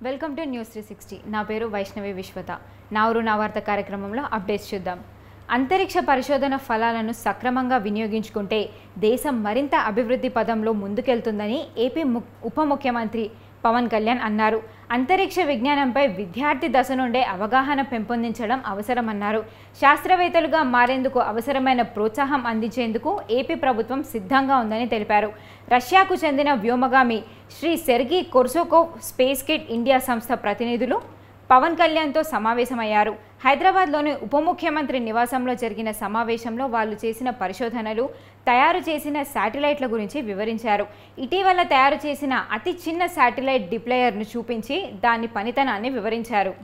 Welcome to news 360. నా పేరు వైష్ణవి విశ్వత. నావరు నా వార్త కార్యక్రమంలో అప్డేట్స్ చూద్దాం. అంతరిక్ష పరిశోధన ఫలాలను సక్రమంగా వినియోగించుకుంటే దేశం మరింత అభివృద్ధి పదంలో ముందుకెళ్తుందని ఏపీ ఉప ముఖ్యమంత్రి పవన్ కళ్యాణ్ అన్నారు. అంతరిక్ష విజ్ఞానంపై విద్యార్థి దశ నుండే అవగాహన పెంపొందించడం అవసరమన్నారు. శాస్త్రవేత్తలుగా మారేందుకు అవసరమైన ప్రోత్సాహం అందించేందుకు ఏపీ ప్రభుత్వం సిద్ధంగా ఉందని తెలిపారు. రష్యాకు చెందిన వ్యోమగామి Shri Sergei Korsakov space kit India సంస్థ ప్రతినిధులు పవన్ కళ్యాణ్తో సమావేశమయ్యారు. హైదరాబాద్లోని ఉప ముఖ్యమంత్రి నివాసంలో జరిగిన సమావేశంలో వాళ్ళు చేసిన పరిశోధనలు, తయారు చేసిన శాటిలైట్ల గురించి వివరించారు. ఇటీవల తయారు చేసిన అతి చిన్న శాటిలైట్ డిప్లయర్ను చూపించి దాని పనితనాన్ని వివరించారు.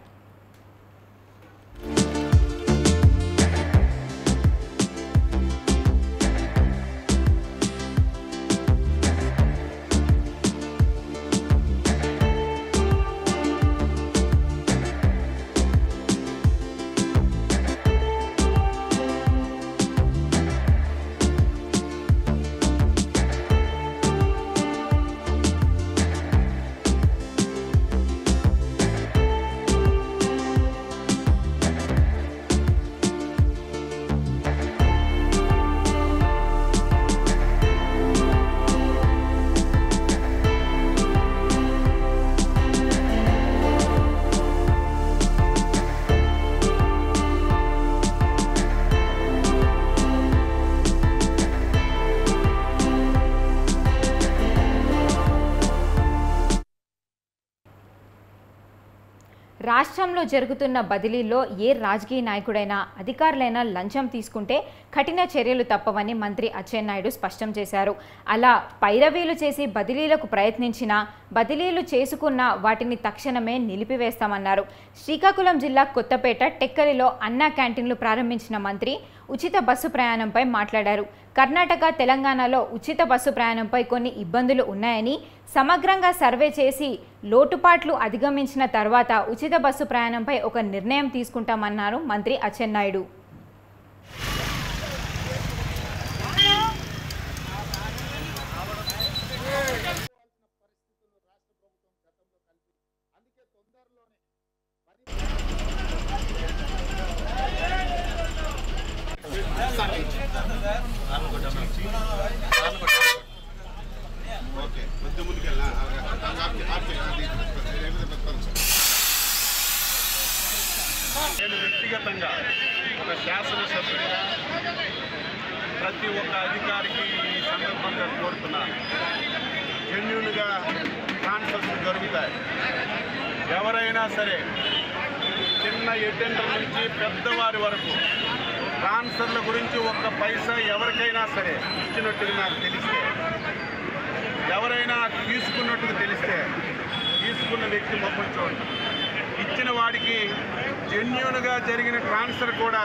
రాష్ట్రంలో జరుగుతున్న బదిలీల్లో ఏ రాజకీయ నాయకుడైనా అధికారులైనా లంచం తీసుకుంటే కఠిన చర్యలు తప్పవని మంత్రి అచ్చెన్నాయుడు స్పష్టం చేశారు. అలా పైరవీలు చేసి బదిలీలకు ప్రయత్నించినా, బదిలీలు చేసుకున్న వాటిని తక్షణమే నిలిపివేస్తామన్నారు. శ్రీకాకుళం జిల్లా కొత్తపేట టెక్కలిలో అన్నా క్యాంటీన్లు ప్రారంభించిన మంత్రి ఉచిత బస్సు ప్రయాణంపై మాట్లాడారు. కర్ణాటక, తెలంగాణలో ఉచిత బస్సు ప్రయాణంపై కొన్ని ఇబ్బందులు ఉన్నాయని, సమగ్రంగా సర్వే చేసి లోటుపాట్లు అధిగమించిన తర్వాత ఉచిత బస్సు ప్రయాణంపై ఒక నిర్ణయం తీసుకుంటామన్నారు మంత్రి అచ్చెన్నాయుడు. నేను వ్యక్తిగతంగా ఒక శాసనసభ్యుడిగా ప్రతి ఒక్క అధికారికి ఈ సందర్భంగా కోరుతున్నాను. జెన్యూన్గా ట్రాన్స్ఫర్స్ జరుగుతాయి. ఎవరైనా సరే చిన్న అటెండర్ నుంచి పెద్దవారి వరకు ట్రాన్స్ఫర్ల గురించి ఒక్క పైసా ఎవరికైనా సరే ఇచ్చినట్టుగా నాకు తెలిస్తే, ఎవరైనా తీసుకున్నట్టుగా తెలిస్తే తీసుకున్న వ్యక్తి మొహం చూడండి. ఇచ్చిన వాడికి జెన్యూన్గా జరిగిన ట్రాన్స్ఫర్ కూడా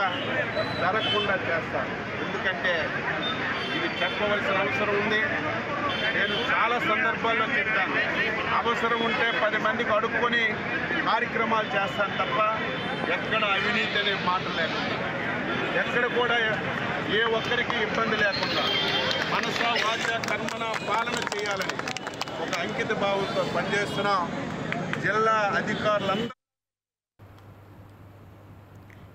జరగకుండా చేస్తారు. ఎందుకంటే ఇది చెప్పవలసిన అవసరం ఉంది. నేను చాలా సందర్భాల్లో చెప్తాను, అవసరం ఉంటే 10 మందికి అడుక్కొని కార్యక్రమాలు చేస్తాను తప్ప ఎక్కడ అవినీతి అనే మాట లేకుండా, ఎక్కడ కూడా ఏ ఒక్కరికి ఇబ్బంది లేకుండా మనసా వాచ కర్మన పాలన చేయాలని ఒక అంకిత భావంతో పనిచేస్తున్న జిల్లా అధికారులందరూ.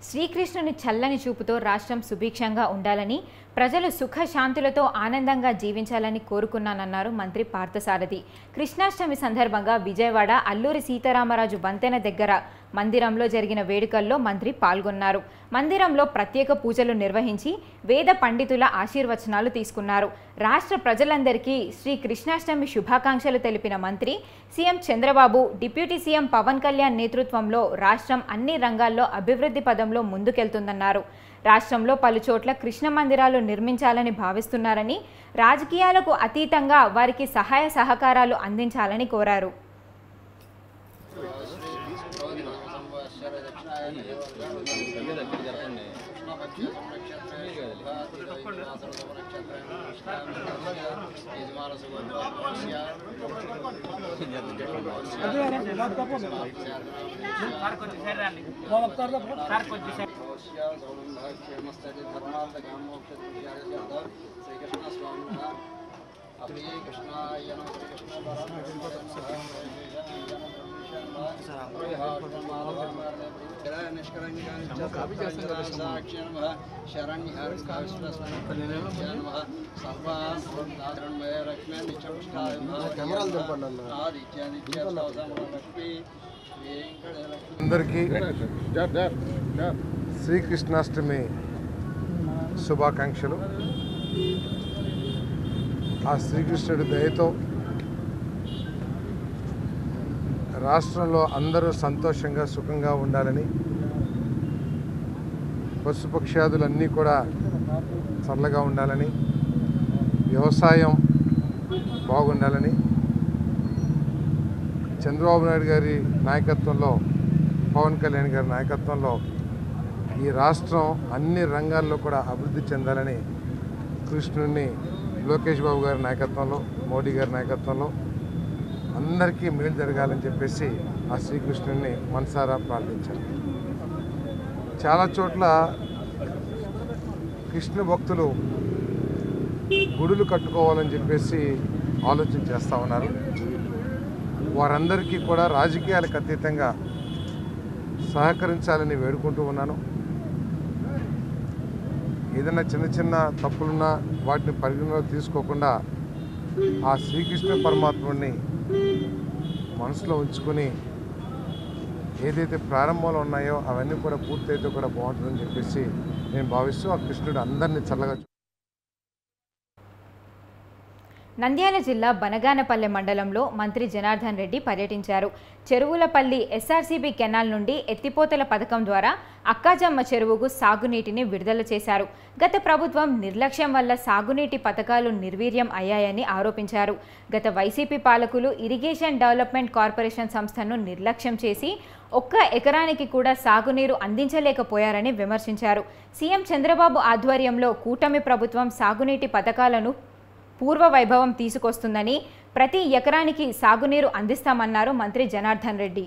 శ్రీకృష్ణుని చల్లని చూపుతో రాష్ట్రం సుభిక్షంగా ఉండాలని, ప్రజలు సుఖశాంతులతో ఆనందంగా జీవించాలని కోరుకున్నానన్నారు మంత్రి పార్థసారథి. కృష్ణాష్టమి సందర్భంగా విజయవాడ అల్లూరి సీతారామరాజు వంతెన దగ్గర మందిరంలో జరిగిన వేడుకల్లో మంత్రి పాల్గొన్నారు. మందిరంలో ప్రత్యేక పూజలు నిర్వహించి వేద పండితుల ఆశీర్వచనాలు తీసుకున్నారు. రాష్ట్ర ప్రజలందరికీ శ్రీ కృష్ణాష్టమి శుభాకాంక్షలు తెలిపిన మంత్రి CM Chandrababu, deputy CM Pawan Kalyan నేతృత్వంలో రాష్ట్రం అన్ని రంగాల్లో అభివృద్ధి పదంలో ముందుకెళ్తుందన్నారు. రాష్ట్రంలో పలుచోట్ల కృష్ణ మందిరాలు నిర్మించాలని భావిస్తున్నారని, రాజకీయాలకు అతీతంగా వారికి సహాయ సహకారాలు అందించాలని కోరారు. कृष्णाय नमः कृष्ण అందరికీ శ్రీకృష్ణాష్టమి శుభాకాంక్షలు. ఆ శ్రీకృష్ణుడి దయతో రాష్ట్రంలో అందరూ సంతోషంగా సుఖంగా ఉండాలని, పశుపక్ష్యాదులన్నీ కూడా చల్లగా ఉండాలని, వ్యవసాయం బాగుండాలని, చంద్రబాబు నాయుడు గారి నాయకత్వంలో, పవన్ కళ్యాణ్ గారి నాయకత్వంలో ఈ రాష్ట్రం అన్ని రంగాల్లో కూడా అభివృద్ధి చెందాలని కృష్ణుడిని లోకేష్ బాబు గారి నాయకత్వంలో, మోడీ గారి నాయకత్వంలో అందరికీ మేలు జరగాలని చెప్పేసి ఆ శ్రీకృష్ణుడిని మనసారా ప్రార్థించారు. చాలా చోట్ల కృష్ణ భక్తులు గుడులు కట్టుకోవాలని చెప్పేసి ఆలోచన చేస్తూ ఉన్నారు. వారందరికీ కూడా రాజకీయాలకు అతీతంగా సహకరించాలని వేడుకుంటూ ఉన్నాను. ఏదైనా చిన్న చిన్న తప్పులున్నా వాటిని పరిగణలోకి తీసుకోకుండా ఆ శ్రీకృష్ణ పరమాత్ముడిని మనసులో ఉంచుకొని ఏదైతే ప్రారంభంలో ఉన్నాయో అవన్నీ కూడా పూర్తయితే కూడా బాగుంటుందని చెప్పేసి నేను భావిస్తూ ఆ కృష్ణుడు అందరినీ చల్లగా. నంద్యాల జిల్లా బనగానపల్లె మండలంలో మంత్రి జనార్దన్ రెడ్డి పర్యటించారు. చెరువులపల్లి ఎస్ఆర్సీబీ కెనాల్ నుండి ఎత్తిపోతల పథకం ద్వారా అక్కాజమ్మ చెరువుకు సాగునీటిని విడుదల చేశారు. గత ప్రభుత్వం నిర్లక్ష్యం వల్ల సాగునీటి పథకాలు నిర్వీర్యం అయ్యాయని ఆరోపించారు. గత వైసీపీ పాలకులు ఇరిగేషన్ డెవలప్మెంట్ కార్పొరేషన్ సంస్థను నిర్లక్ష్యం చేసి ఒక్క ఎకరానికి కూడా సాగునీరు అందించలేకపోయారని విమర్శించారు. సీఎం చంద్రబాబు ఆధ్వర్యంలో కూటమి ప్రభుత్వం సాగునీటి పథకాలను పూర్వ వైభవం తీసుకొస్తుందని, ప్రతి ఎకరానికి సాగునీరు అందిస్తామన్నారు మంత్రి జనార్దన్ రెడ్డి.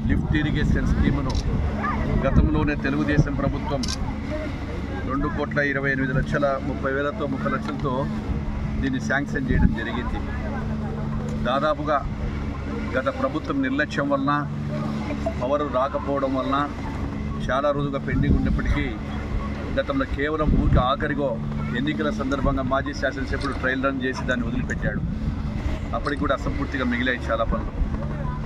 లిఫ్ట్ ఇరిగేషన్ స్కీమును గతంలోనే తెలుగుదేశం ప్రభుత్వం 2,28,30,30,000తో 30 లక్షలతో దీన్ని శాంక్షన్ చేయడం జరిగింది. దాదాపుగా గత ప్రభుత్వం నిర్లక్ష్యం వలన, పవర్ రాకపోవడం వలన చాలా రోజుగా పెండింగ్ ఉన్నప్పటికీ గతంలో కేవలం ఊరికి ఆఖరిగో ఎన్నికల సందర్భంగా మాజీ శాసనసభ్యుడు ట్రయల్ రన్ చేసి దాన్ని వదిలిపెట్టాడు. అప్పటికి కూడా అసంపూర్తిగా మిగిలాయి చాలా పనులు.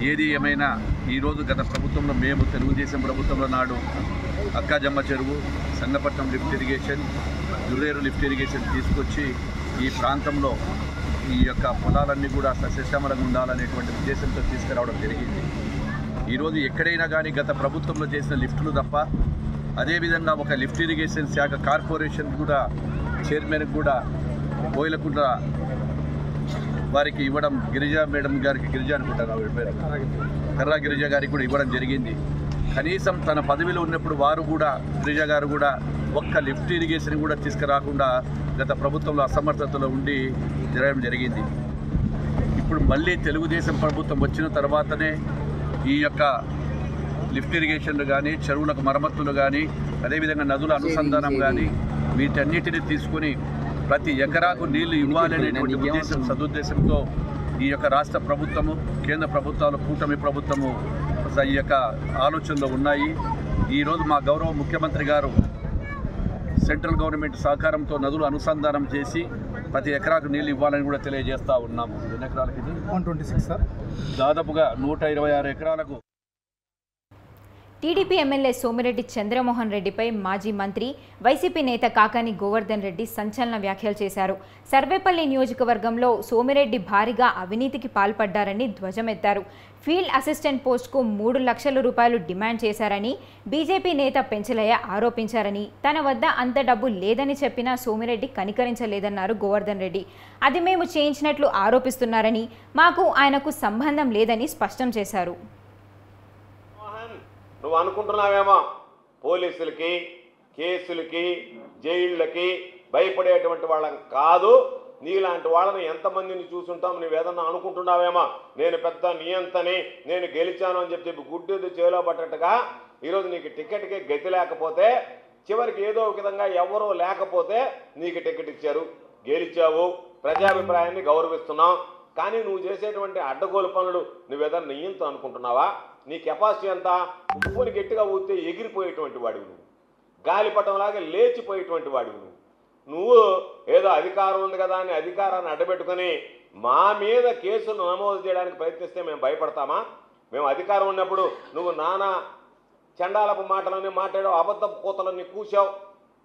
ఏది ఏమైనా ఈరోజు గత ప్రభుత్వంలో మేము తెలుగుదేశం ప్రభుత్వంలో నాడు అక్కాజమ్మ చెరువు, Sangapatnam lift irrigation, Jureru lift irrigation తీసుకొచ్చి ఈ ప్రాంతంలో ఈ యొక్క పొలాలన్నీ కూడా సస్యశ్యామలంగా ఉండాలనేటువంటి ఉద్దేశంతో తీసుకురావడం జరిగింది. ఈరోజు ఎక్కడైనా కానీ గత ప్రభుత్వంలో చేసిన లిఫ్టులు తప్ప, అదేవిధంగా ఒక లిఫ్ట్ ఇరిగేషన్ శాఖ కార్పొరేషన్ కూడా చైర్మన్కి కూడా బోయిలకుంట వారికి ఇవ్వడం, గిరిజా మేడం గారికి, గిరిజా అనుకుంటారు పేరు, కర్రా గిరిజా గారికి కూడా ఇవ్వడం జరిగింది. కనీసం తన పదవిలో ఉన్నప్పుడు వారు కూడా, గిరిజా గారు కూడా ఒక్క లిఫ్ట్ ఇరిగేషన్ కూడా తీసుకురాకుండా గత ప్రభుత్వంలో అసమర్థతలో ఉండి జరగడం జరిగింది. ఇప్పుడు మళ్ళీ తెలుగుదేశం ప్రభుత్వం వచ్చిన తర్వాతనే ఈ యొక్క లిఫ్ట్ ఇరిగేషన్లు కానీ, చెరువులకు మరమ్మతులు కానీ, అదేవిధంగా నదుల అనుసంధానం కానీ వీటన్నిటిని తీసుకొని ప్రతి ఎకరాకు నీళ్లు ఇవ్వాలనేటువంటి ఉద్దేశం, సదుద్దేశంతో ఈ యొక్క రాష్ట్ర ప్రభుత్వము, కేంద్ర ప్రభుత్వాలు, కూటమి ప్రభుత్వము ఈ యొక్క ఆలోచనలో ఉన్నాయి. ఈరోజు మా గౌరవ ముఖ్యమంత్రి గారు సెంట్రల్ గవర్నమెంట్ సహకారంతో నదులు అనుసంధానం చేసి ప్రతి ఎకరాకు నీళ్ళు ఇవ్వాలని కూడా తెలియజేస్తూ ఉన్నాము. ఎన్ని ఎకరాలకి? 126 సార్. దాదాపుగా 126 ఎకరాలకు. టీడీపీ ఎమ్మెల్యే సోమిరెడ్డి చంద్రమోహన్ రెడ్డిపై మాజీ మంత్రి, వైసీపీ నేత కాకాని గోవర్ధన్ రెడ్డి సంచలన వ్యాఖ్యలు చేశారు. సర్వేపల్లి నియోజకవర్గంలో సోమిరెడ్డి భారీగా అవినీతికి పాల్పడ్డారని ధ్వజమెత్తారు. ఫీల్డ్ అసిస్టెంట్ పోస్టుకు 3 లక్షల రూపాయలు డిమాండ్ చేశారని బీజేపీ నేత పెంచలయ్య ఆరోపించారని, తన వద్ద అంత డబ్బు లేదని చెప్పినా సోమిరెడ్డి కనికరించలేదన్నారు గోవర్ధన్ రెడ్డి. అది మేము చేయించినట్లు ఆరోపిస్తున్నారని, మాకు ఆయనకు సంబంధం లేదని స్పష్టం చేశారు. నువ్వు అనుకుంటున్నావేమో పోలీసులకి, కేసులకి, జైళ్ళకి భయపడేటువంటి వాళ్ళం కాదు. నీలాంటి వాళ్ళని ఎంతమందిని చూసుంటాం, నువ్వేదన్నా అనుకుంటున్నావేమో నేను పెద్ద నియంతని, నేను గెలిచాను అని చెప్పి గుడ్డేది చేలో పట్టట్టుగా ఈరోజు నీకు టికెట్కి గతి లేకపోతే, చివరికి ఏదో ఒక విధంగా ఎవరో లేకపోతే నీకు టికెట్ ఇచ్చారు, గెలిచావు, ప్రజాభిప్రాయాన్ని గౌరవిస్తున్నాం. కానీ నువ్వు చేసేటువంటి అడ్డగోలు పనులు నువ్వేదన్నా నియంత అనుకుంటున్నావా? నీ కెపాసిటీ అంతా ఉప్పుని గట్టిగా ఊస్తే ఎగిరిపోయేటువంటి వాడివి నువ్వు, గాలిపటంలాగా లేచిపోయేటువంటి వాడివి నువ్వు ఏదో అధికారం ఉంది కదా అని అధికారాన్ని అడ్డబెట్టుకొని మా మీద కేసులు నమోదు చేయడానికి ప్రయత్నిస్తే మేము భయపడతామా? మేము అధికారం ఉన్నప్పుడు నువ్వు నానా చండాలపు మాటలన్నీ మాట్లాడావు, అబద్ధపు కూతలన్నీ కూసావు.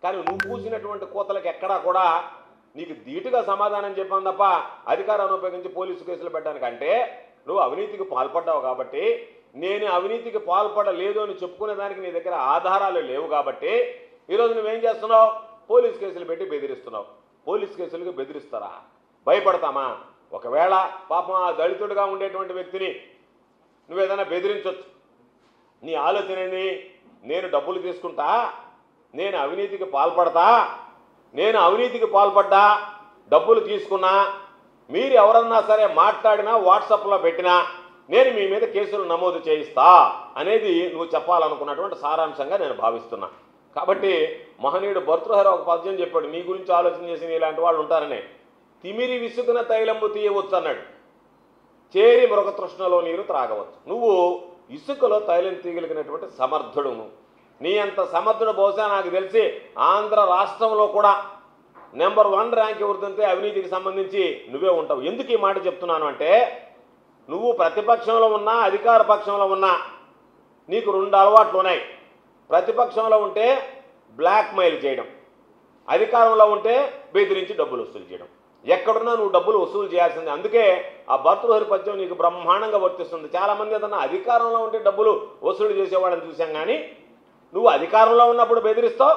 కానీ నువ్వు కూసినటువంటి కూతలకు ఎక్కడా కూడా నీకు ధీటుగా సమాధానం చెప్పాను తప్ప అధికారాన్ని ఉపయోగించి పోలీసు కేసులు పెట్టడానికంటే నువ్వు అవినీతికి పాల్పడ్డావు కాబట్టి, నేను అవినీతికి పాల్పడలేదు అని చెప్పుకునే దానికి నీ దగ్గర ఆధారాలు లేవు కాబట్టి ఈరోజు నువ్వేం చేస్తున్నావు? పోలీస్ కేసులు పెట్టి బెదిరిస్తున్నావు. పోలీస్ కేసులకు బెదిరిస్తారా? భయపడతామా? ఒకవేళ పాపం ఆ దళితుడిగా ఉండేటువంటి వ్యక్తిని నువ్వేదైనా బెదిరించవచ్చు. నీ ఆలోచన ఏంది? నేను డబ్బులు తీసుకుంటా, నేను అవినీతికి పాల్పడతా, నేను అవినీతికి పాల్పడ్డా, డబ్బులు తీసుకున్నా, మీరు ఎవరన్నా సరే మాట్లాడినా వాట్సాప్లో పెట్టినా నేను మీ మీద కేసులు నమోదు చేయిస్తా అనేది నువ్వు చెప్పాలనుకున్నటువంటి సారాంశంగా నేను భావిస్తున్నా. కాబట్టి మహనీయుడు భర్తృహరి ఒక పద్యం చెప్పాడు, నీ గురించి ఆలోచన చేసిన ఇలాంటి వాళ్ళు ఉంటారని. తిమిరి విసుగున తైలంబు తీయవచ్చు అన్నాడు, చేరి మృగతృష్ణలో నీరు త్రాగవచ్చు. నువ్వు ఇసుకలో తైలం తీయగలిగినటువంటి సమర్థుడు. నీ అంత సమర్థుడు బహుశా నాకు తెలిసి ఆంధ్ర రాష్ట్రంలో కూడా నెంబర్ 1 ర్యాంక్ ఎవరిదంటే అవినీతికి సంబంధించి నువ్వే ఉంటావు. ఎందుకు ఈ మాట చెప్తున్నాను అంటే, నువ్వు ప్రతిపక్షంలో ఉన్నా అధికార పక్షంలో ఉన్నా నీకు 2 అలవాట్లు ఉన్నాయి. ప్రతిపక్షంలో ఉంటే బ్లాక్మెయిల్ చేయడం, అధికారంలో ఉంటే బెదిరించి డబ్బులు వసూలు చేయడం. ఎక్కడున్నా నువ్వు డబ్బులు వసూలు చేయాల్సిందే. అందుకే ఆ భర్తృహరి పద్యం నీకు బ్రహ్మాండంగా వర్తిస్తుంది. చాలామంది ఏదన్నా అధికారంలో ఉంటే డబ్బులు వసూలు చేసేవాళ్ళని చూసాం, కానీ నువ్వు అధికారంలో ఉన్నప్పుడు బెదిరిస్తావు.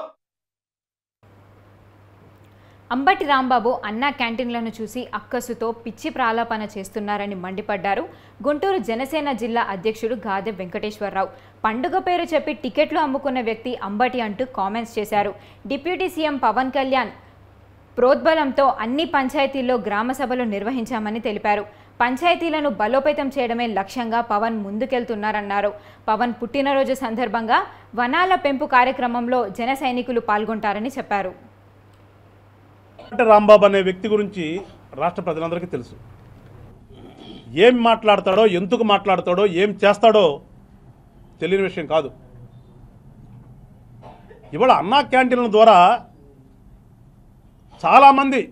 అంబటి రాంబాబు అన్నా క్యాంటీన్లను చూసి అక్కసుతో పిచ్చి ప్రాలాపన చేస్తున్నారని మండిపడ్డారు గుంటూరు జనసేన జిల్లా అధ్యక్షుడు గాదె వెంకటేశ్వరరావు. పండుగ పేరు చెప్పి టికెట్లు అమ్ముకున్న వ్యక్తి అంబటి అంటూ కామెంట్స్ చేశారు. డిప్యూటీ సీఎం పవన్ కళ్యాణ్ ప్రోద్బలంతో అన్ని పంచాయతీల్లో గ్రామ సభలు నిర్వహించామని తెలిపారు. పంచాయతీలను బలోపేతం చేయడమే లక్ష్యంగా పవన్ ముందుకెళ్తున్నారన్నారు. పవన్ పుట్టినరోజు సందర్భంగా వనాల పెంపు కార్యక్రమంలో జన సైనికులు పాల్గొంటారని చెప్పారు. రాంబాబు అనే వ్యక్తి గురించి రాష్ట్ర ప్రజలందరికీ తెలుసు. ఏం మాట్లాడతాడో, ఎందుకు మాట్లాడతాడో, ఏం చేస్తాడో తెలియని విషయం కాదు. ఇవాళ అన్నా క్యాంటీన్ల ద్వారా చాలామంది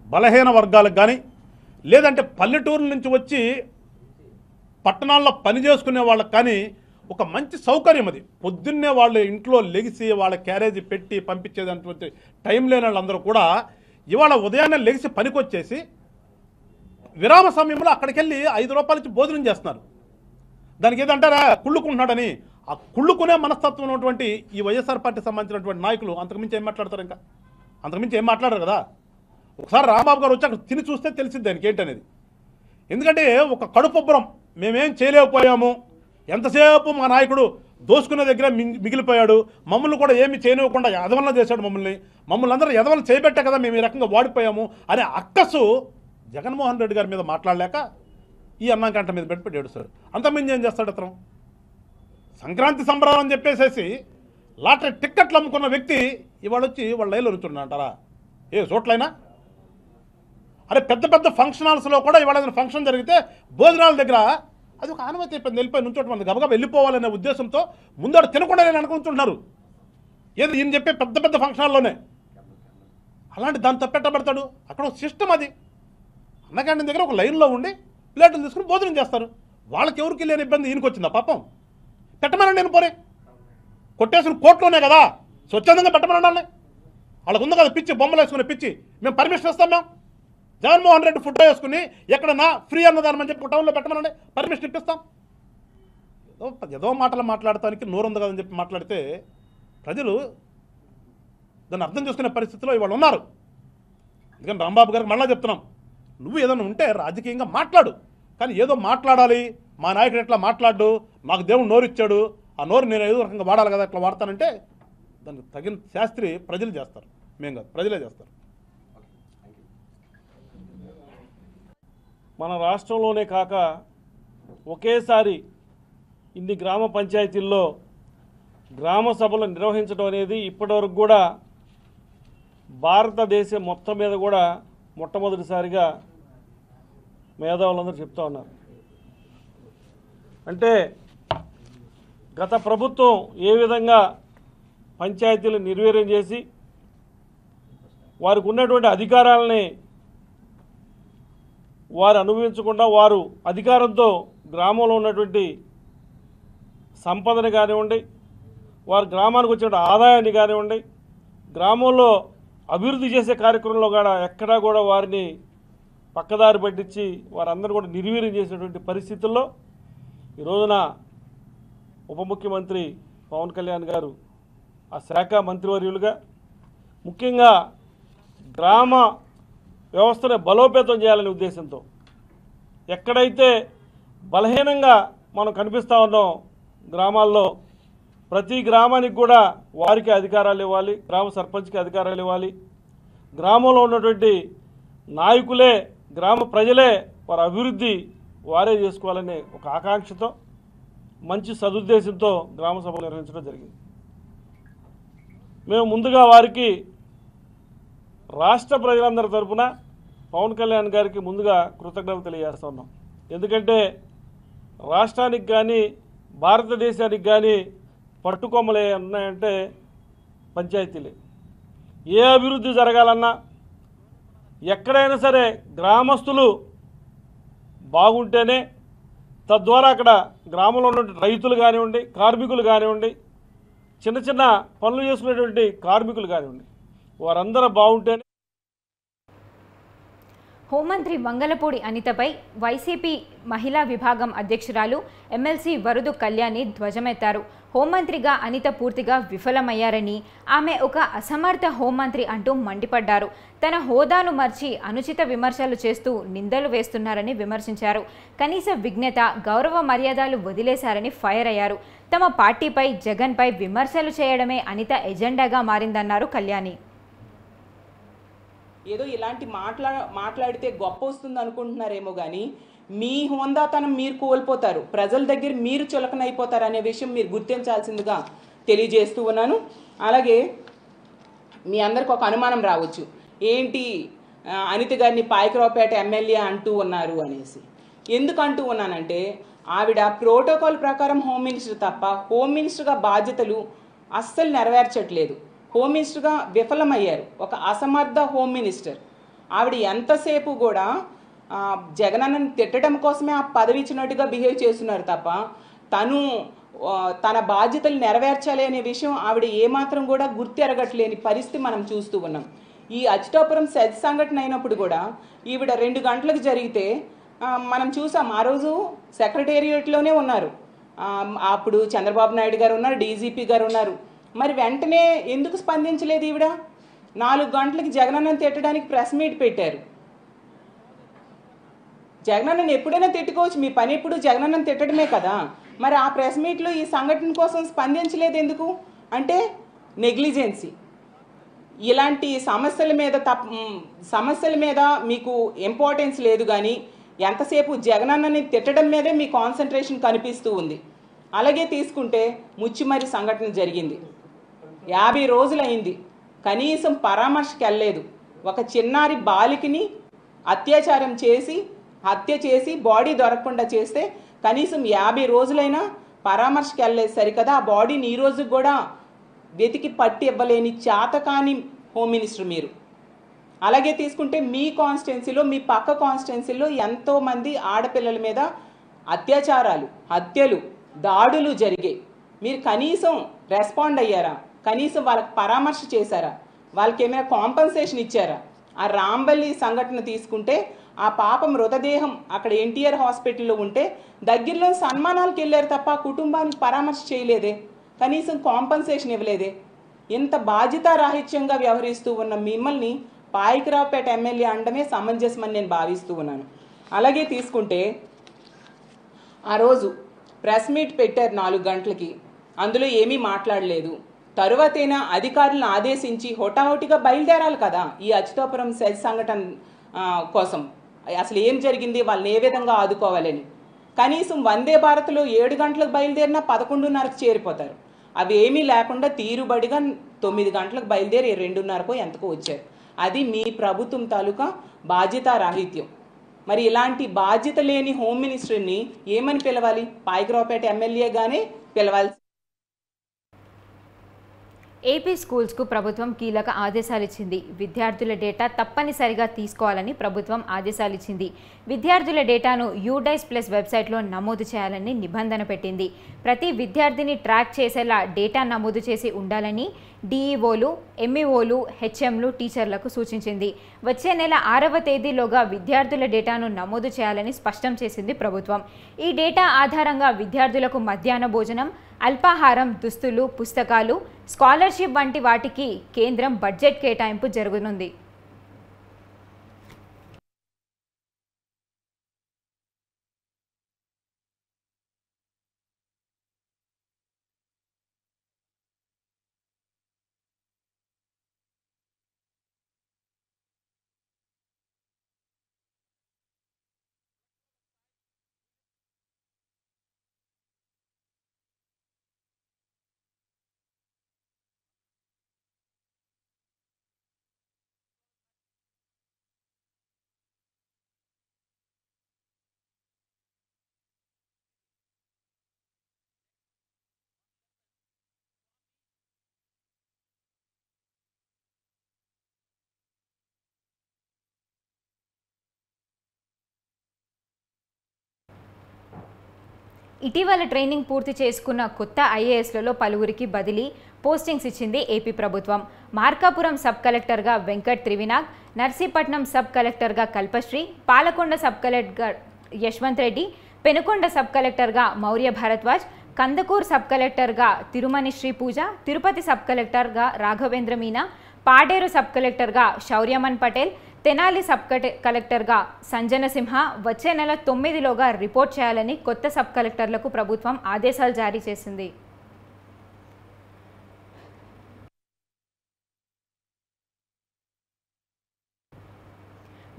బలహీన వర్గాలకు కానీ, లేదంటే పల్లెటూరు నుంచి వచ్చి పట్టణాల్లో పని చేసుకునే వాళ్ళకి కానీ ఒక మంచి సౌకర్యం అది. పొద్దున్నే వాళ్ళ ఇంట్లో లెగిసి వాళ్ళ క్యారేజీ పెట్టి పంపించేటటువంటి టైం లేని వాళ్ళందరూ కూడా ఇవాళ ఉదయాన్నే లెగిసి పనికొచ్చేసి విరామ సమయంలో అక్కడికి వెళ్ళి 5 రూపాయలు ఇచ్చి భోజనం చేస్తున్నారు. దానికి ఏదంటారా, కుళ్ళుకుంటున్నాడని. ఆ కుళ్ళుకునే మనస్తత్వం ఉన్నటువంటి ఈ వైఎస్ఆర్ పార్టీ సంబంధించినటువంటి నాయకులు అంతకుమించి ఏం మాట్లాడతారు? ఇంకా అంతకుమించి ఏం మాట్లాడరు కదా. ఒకసారి రాంబాబు గారు వచ్చి అక్కడ తిని చూస్తే తెలిసింది దానికి ఏంటనేది. ఎందుకంటే ఒక కడుపుబ్బరం, మేమేం చేయలేకపోయాము, ఎంతసేపు మా నాయకుడు దోసుకునే దగ్గర మిగిలిపోయాడు, మమ్మల్ని కూడా ఏమి చేయనివ్వకుండా ఎదవలన చేశాడు, మమ్మల్ని అందరూ ఎదవలను చేయబెట్టే కదా మేము ఈ రకంగా వాడిపోయాము అనే అక్కసు జగన్మోహన్ రెడ్డి గారి మీద మాట్లాడలేక ఈ అన్నా క్యాంటీన్ మీద పెట్టి ఏడుస్తాడు. అంతకుమించి ఏం చేస్తాడు అతను? సంక్రాంతి సంబరాలు అని చెప్పేసేసి లాటరీ టిక్కెట్లు అమ్ముకున్న వ్యక్తి ఇవాళ వచ్చి వాళ్ళ లైన్లో నుంచుంటారా? ఏ చోట్లైనా అరే పెద్ద పెద్ద ఫంక్షన్ హాల్స్లో కూడా ఇవాళ ఏదైనా ఫంక్షన్ జరిగితే భోజనాల దగ్గర అది ఒక ఆనవాయితీ అయిపోయింది. వెళ్ళిపోయి నుంచోటి మంది గబగబా వెళ్ళిపోవాలనే ఉద్దేశంతో ముందడు తినకుండా నేను అనుకుంటున్నారు. ఏది ఈయన చెప్పే పెద్ద పెద్ద ఫంక్షన్ హాల్లోనే అలాంటి దాన్ని తప్పెట్టబడతాడు. అక్కడ ఒక సిస్టమ్ అది. అన్న క్యాంటీన్ దగ్గర ఒక లైన్లో ఉండి ప్లేట్లు తీసుకుని భోజనం చేస్తారు. వాళ్ళకి ఎవరికి లేని ఇబ్బంది ఈయనకి వచ్చిందా? పాపం పెట్టమనండి. నేను పోరే కొట్టేసిన కోర్టులోనే కదా స్వచ్ఛందంగా పెట్టమనండి. వాళ్ళకు ఉంది కదా పిచ్చి, బొమ్మలు వేసుకునే పిచ్చి. మేము పర్మిషన్ ఇస్తాం. మేము జగన్మోహన్ రెడ్డి ఫుడ్ వేసుకుని ఎక్కడన్నా ఫ్రీ అన్నదానం అని చెప్పి టౌన్లో పెట్టమనండి, పర్మిషన్ ఇప్పిస్తాం. ఏదో మాటలు మాట్లాడటానికి నోరుంది కదని చెప్పి మాట్లాడితే ప్రజలు దాన్ని అర్థం చేసుకునే పరిస్థితిలో ఇవాళ ఉన్నారు. ఎందుకంటే రాంబాబు గారికి మళ్ళీ చెప్తున్నాం, నువ్వు ఏదైనా ఉంటే రాజకీయంగా మాట్లాడు, కానీ ఏదో మాట్లాడాలి, మా నాయకుడు ఎట్లా మాట్లాడు, నాకు దేవుడు నోరు ఇచ్చాడు, ఆ నోరు నేను ఏదో రకంగా వాడాలి కదా, అట్లా వాడతానంటే దానికి తగిన శాస్త్రి ప్రజలు చేస్తారు, మేము కాదు, ప్రజలే చేస్తారు. మన రాష్ట్రంలోనే కాక ఒకేసారి ఇన్ని గ్రామ పంచాయతీల్లో గ్రామ సభలు నిర్వహించడం అనేది ఇప్పటివరకు కూడా భారతదేశం మొత్తం మీద కూడా మొట్టమొదటిసారిగా మేధావులందరూ చెప్తా ఉన్నారు. అంటే గత ప్రభుత్వం ఏ విధంగా పంచాయతీలు నిర్వీర్యం చేసి వారికి ఉన్నటువంటి అధికారాలని వారు అనుభవించకుండా వారు అధికారంతో గ్రామంలో ఉన్నటువంటి సంపదని కానివ్వండి, వారి గ్రామానికి వచ్చిన ఆదాయాన్ని కానివ్వండి, గ్రామంలో అభివృద్ధి చేసే కార్యక్రమంలో కూడా ఎక్కడా కూడా వారిని పక్కదారి పట్టించి వారందరూ కూడా నిర్వీర్యం చేసినటువంటి పరిస్థితుల్లో ఈ రోజున ఉప ముఖ్యమంత్రి పవన్ కళ్యాణ్ గారు ఆ శాఖ మంత్రివర్యులుగా ముఖ్యంగా గ్రామ వ్యవస్థను బలోపేతం చేయాలనే ఉద్దేశంతో ఎక్కడైతే బలహీనంగా మనం కనిపిస్తూ ఉన్నాం గ్రామాల్లో ప్రతి గ్రామానికి కూడా వారికి అధికారాలు ఇవ్వాలి, గ్రామ సర్పంచ్కి అధికారాలు ఇవ్వాలి, గ్రామంలో ఉన్నటువంటి నాయకులే గ్రామ ప్రజలే వారి అభివృద్ధి వారే చేసుకోవాలనే ఒక ఆకాంక్షతో మంచి సదుద్దేశంతో గ్రామ సభలు నిర్వహించడం జరిగింది. మేము ముందుగా వారికి రాష్ట్ర ప్రజలందరి తరఫున పవన్ కళ్యాణ్ గారికి ముందుగా కృతజ్ఞతలు తెలియజేస్తున్నాం. ఎందుకంటే రాష్ట్రానికి కానీ భారతదేశానికి కానీ పట్టుకొమ్మలే ఉన్నాయంటే పంచాయతీలే. ఏ అభివృద్ధి జరగాలన్నా ఎక్కడైనా సరే గ్రామస్తులు బాగుంటేనే తద్వారా అక్కడ గ్రామంలో ఉన్నటువంటి రైతులు కానివ్వండి, కార్మికులు కానివ్వండి, చిన్న చిన్న పనులు చేసుకునేటువంటి కార్మికులు కానివ్వండి, వారందరూ బాగుంటేనే. హోంమంత్రి వంగలపూడి అనితపై వైసీపీ మహిళా విభాగం అధ్యక్షురాలు ఎమ్మెల్సీ వరుదు కళ్యాణి ధ్వజమెత్తారు. హోంమంత్రిగా అనిత పూర్తిగా విఫలమయ్యారని, ఆమె ఒక అసమర్థ హోంమంత్రి అంటూ మండిపడ్డారు. తన హోదాను మర్చి అనుచిత విమర్శలు చేస్తూ నిందలు వేస్తున్నారని విమర్శించారు. కనీస విజ్ఞత, గౌరవ మర్యాదలు వదిలేశారని ఫైర్ అయ్యారు. తమ పార్టీపై, జగన్పై విమర్శలు చేయడమే అనిత ఎజెండాగా మారిందన్నారు కళ్యాణి. ఏదో ఇలాంటి మాట్లాడితే గొప్ప వస్తుంది అనుకుంటున్నారేమో కానీ మీ హోందాతనం మీరు కోల్పోతారు, ప్రజల దగ్గర మీరు చులకనైపోతారు అనే విషయం మీరు గుర్తించాల్సిందిగా తెలియజేస్తూ ఉన్నాను. అలాగే మీ అందరికి ఒక అనుమానం రావచ్చు, ఏంటి అనిత గారిని పాయకరావుపేట ఎమ్మెల్యే అంటూ ఉన్నారు అనేసి. ఎందుకు అంటూ ఉన్నానంటే ఆవిడ ప్రోటోకాల్ ప్రకారం హోమ్ మినిస్టర్ తప్ప హోమ్ మినిస్టర్గా బాధ్యతలు అస్సలు నెరవేర్చట్లేదు. హోమ్ మినిస్టర్గా విఫలమయ్యారు, ఒక అసమర్థ హోమ్ మినిస్టర్. ఆవిడ ఎంతసేపు కూడా జగనన్నని తిట్టడం కోసమే ఆ పదవి ఇచ్చినట్టుగా బిహేవ్ చేస్తున్నారు తప్ప తన బాధ్యతలు నెరవేర్చాలి అనే విషయం ఆవిడ ఏమాత్రం కూడా గుర్తెరగట్లేని పరిస్థితి మనం చూస్తూ ఉన్నాం. ఈ అచ్యుతాపురం సెజ్ సంఘటన అయినప్పుడు కూడా ఈవిడ 2 గంటలకు జరిగితే మనం చూసాం. ఆ రోజు సెక్రటేరియట్లోనే ఉన్నారు, అప్పుడు చంద్రబాబు నాయుడు గారు ఉన్నారు, డీజీపీ గారు ఉన్నారు. మరి వెంటనే ఎందుకు స్పందించలేదు ఈవిడ? 4 గంటలకి జగనన్నని తిట్టడానికి ప్రెస్ మీట్ పెట్టారు. జగనన్నని ఎప్పుడైనా తిట్టుకోవచ్చు, మీ పని ఎప్పుడు జగనన్నని తిట్టడమే కదా. మరి ఆ ప్రెస్ మీట్లో ఈ సంఘటన కోసం స్పందించలేదు ఎందుకు అంటే నెగ్లిజెన్సీ. ఇలాంటి సమస్యల మీద మీకు ఇంపార్టెన్స్ లేదు కానీ ఎంతసేపు జగనన్నని తిట్టడం మీదే మీ కాన్సన్ట్రేషన్ కనిపిస్తూ ఉంది. అలాగే తీసుకుంటే ముచ్చిమరి సంఘటన జరిగింది, 50 రోజులైంది, కనీసం పరామర్శకి వెళ్ళలేదు. ఒక చిన్నారి బాలికని హత్య చేసి బాడీ దొరకకుండా చేస్తే కనీసం 50 రోజులైనా పరామర్శకి వెళ్ళలేదు సరికదా. ఆ బాడీని ఈ రోజు కూడా వెతికి పట్టి ఇవ్వలేని చేతకాని హోమ్ మినిస్టర్ మీరు. అలాగే తీసుకుంటే మీ కాన్స్టిట్యున్సీలో, మీ పక్క కాన్స్టిట్యున్సీలో ఎంతోమంది ఆడపిల్లల మీద అత్యాచారాలు, హత్యలు, దాడులు జరిగాయి. మీరు కనీసం రెస్పాండ్ అయ్యారా? కనీసం వాళ్ళకి పరామర్శ చేశారా? వాళ్ళకి ఏమైనా కాంపన్సేషన్ ఇచ్చారా? ఆ రాంబల్లి సంఘటన తీసుకుంటే ఆ పాప మృతదేహం అక్కడ ఎన్టీఆర్ హాస్పిటల్లో ఉంటే దగ్గరలో సన్మానాలకు వెళ్ళారు తప్ప కుటుంబానికి పరామర్శ చేయలేదే, కనీసం కాంపన్సేషన్ ఇవ్వలేదే. ఇంత బాధ్యతారాహిత్యంగా వ్యవహరిస్తూ ఉన్న మిమ్మల్ని పాయకరావుపేట ఎమ్మెల్యే అనడమే సమంజసమని నేను భావిస్తూ ఉన్నాను. అలాగే తీసుకుంటే ఆ రోజు ప్రెస్ మీట్ పెట్టారు 4 గంటలకి, అందులో ఏమీ మాట్లాడలేదు. తరువాతైనా అధికారులను ఆదేశించి హోటాహోటిగా బయలుదేరాలి కదా ఈ అచ్యుతాపురం సెజ్ సంఘటన కోసం. అసలు ఏం జరిగింది, వాళ్ళని ఏ విధంగా ఆదుకోవాలని. కనీసం వందే భారత్లో 7 గంటలకు బయలుదేరినా 11:30కు చేరిపోతారు. అవి ఏమీ లేకుండా తీరుబడిగా 9 గంటలకు బయలుదేరి 2:30కో ఎంతకో వచ్చారు. అది మీ ప్రభుత్వం తాలూకా బాధ్యతారాహిత్యం. మరి ఇలాంటి బాధ్యత లేని హోమ్ మినిస్టర్ని ఏమని పిలవాలి? పాయకరావుపేట ఎమ్మెల్యేగానే పిలవాలి. ఏపీ స్కూల్స్కు ప్రభుత్వం కీలక ఆదేశాలు ఇచ్చింది. విద్యార్థుల డేటా తప్పనిసరిగా తీసుకోవాలని ప్రభుత్వం ఆదేశాలు ఇచ్చింది. విద్యార్థుల డేటాను యూడైస్ ప్లస్ వెబ్సైట్లో నమోదు చేయాలని నిబంధన పెట్టింది. ప్రతి విద్యార్థిని ట్రాక్ చేసేలా డేటా నమోదు చేసి ఉండాలని డిఈఓలు, ఎంఈఓలు, హెచ్ఎంలు, టీచర్లకు సూచించింది. వచ్చే నెల 6వ తేదీలోగా విద్యార్థుల డేటాను నమోదు చేయాలని స్పష్టం చేసింది ప్రభుత్వం. ఈ డేటా ఆధారంగా విద్యార్థులకు మధ్యాహ్న భోజనం, అల్పాహారం, దుస్తులు, పుస్తకాలు, స్కాలర్షిప్ వంటి వాటికి కేంద్రం బడ్జెట్ కేటాయింపు జరగనుంది. ఇటీవల ట్రైనింగ్ పూర్తి చేసుకున్న కొత్త ఐఏఎస్లలో పలువురికి బదిలీ పోస్టింగ్స్ ఇచ్చింది ఏపీ ప్రభుత్వం. మార్కాపురం సబ్ కలెక్టర్గా వెంకట్ త్రివినాగ్, నర్సీపట్నం సబ్ కలెక్టర్గా Kalpasri, Palakonda sub collector Yashwant Reddy, Penukonda sub కలెక్టర్గా మౌర్య భారద్వాజ్, కందకూర్ సబ్ కలెక్టర్గా తిరుమణి శ్రీ పూజ, తిరుపతి సబ్ కలెక్టర్గా రాఘవేంద్ర మీనా, పాడేరు సబ్ కలెక్టర్గా శౌర్యమన్ పటేల్, తెనాలి సబ్ కలెక్టర్గా సంజన సింహ వచ్చే నెల 9లోగా రిపోర్ట్ చేయాలని కొత్త సబ్ కలెక్టర్లకు ప్రభుత్వం ఆదేశాలు జారీ చేసింది.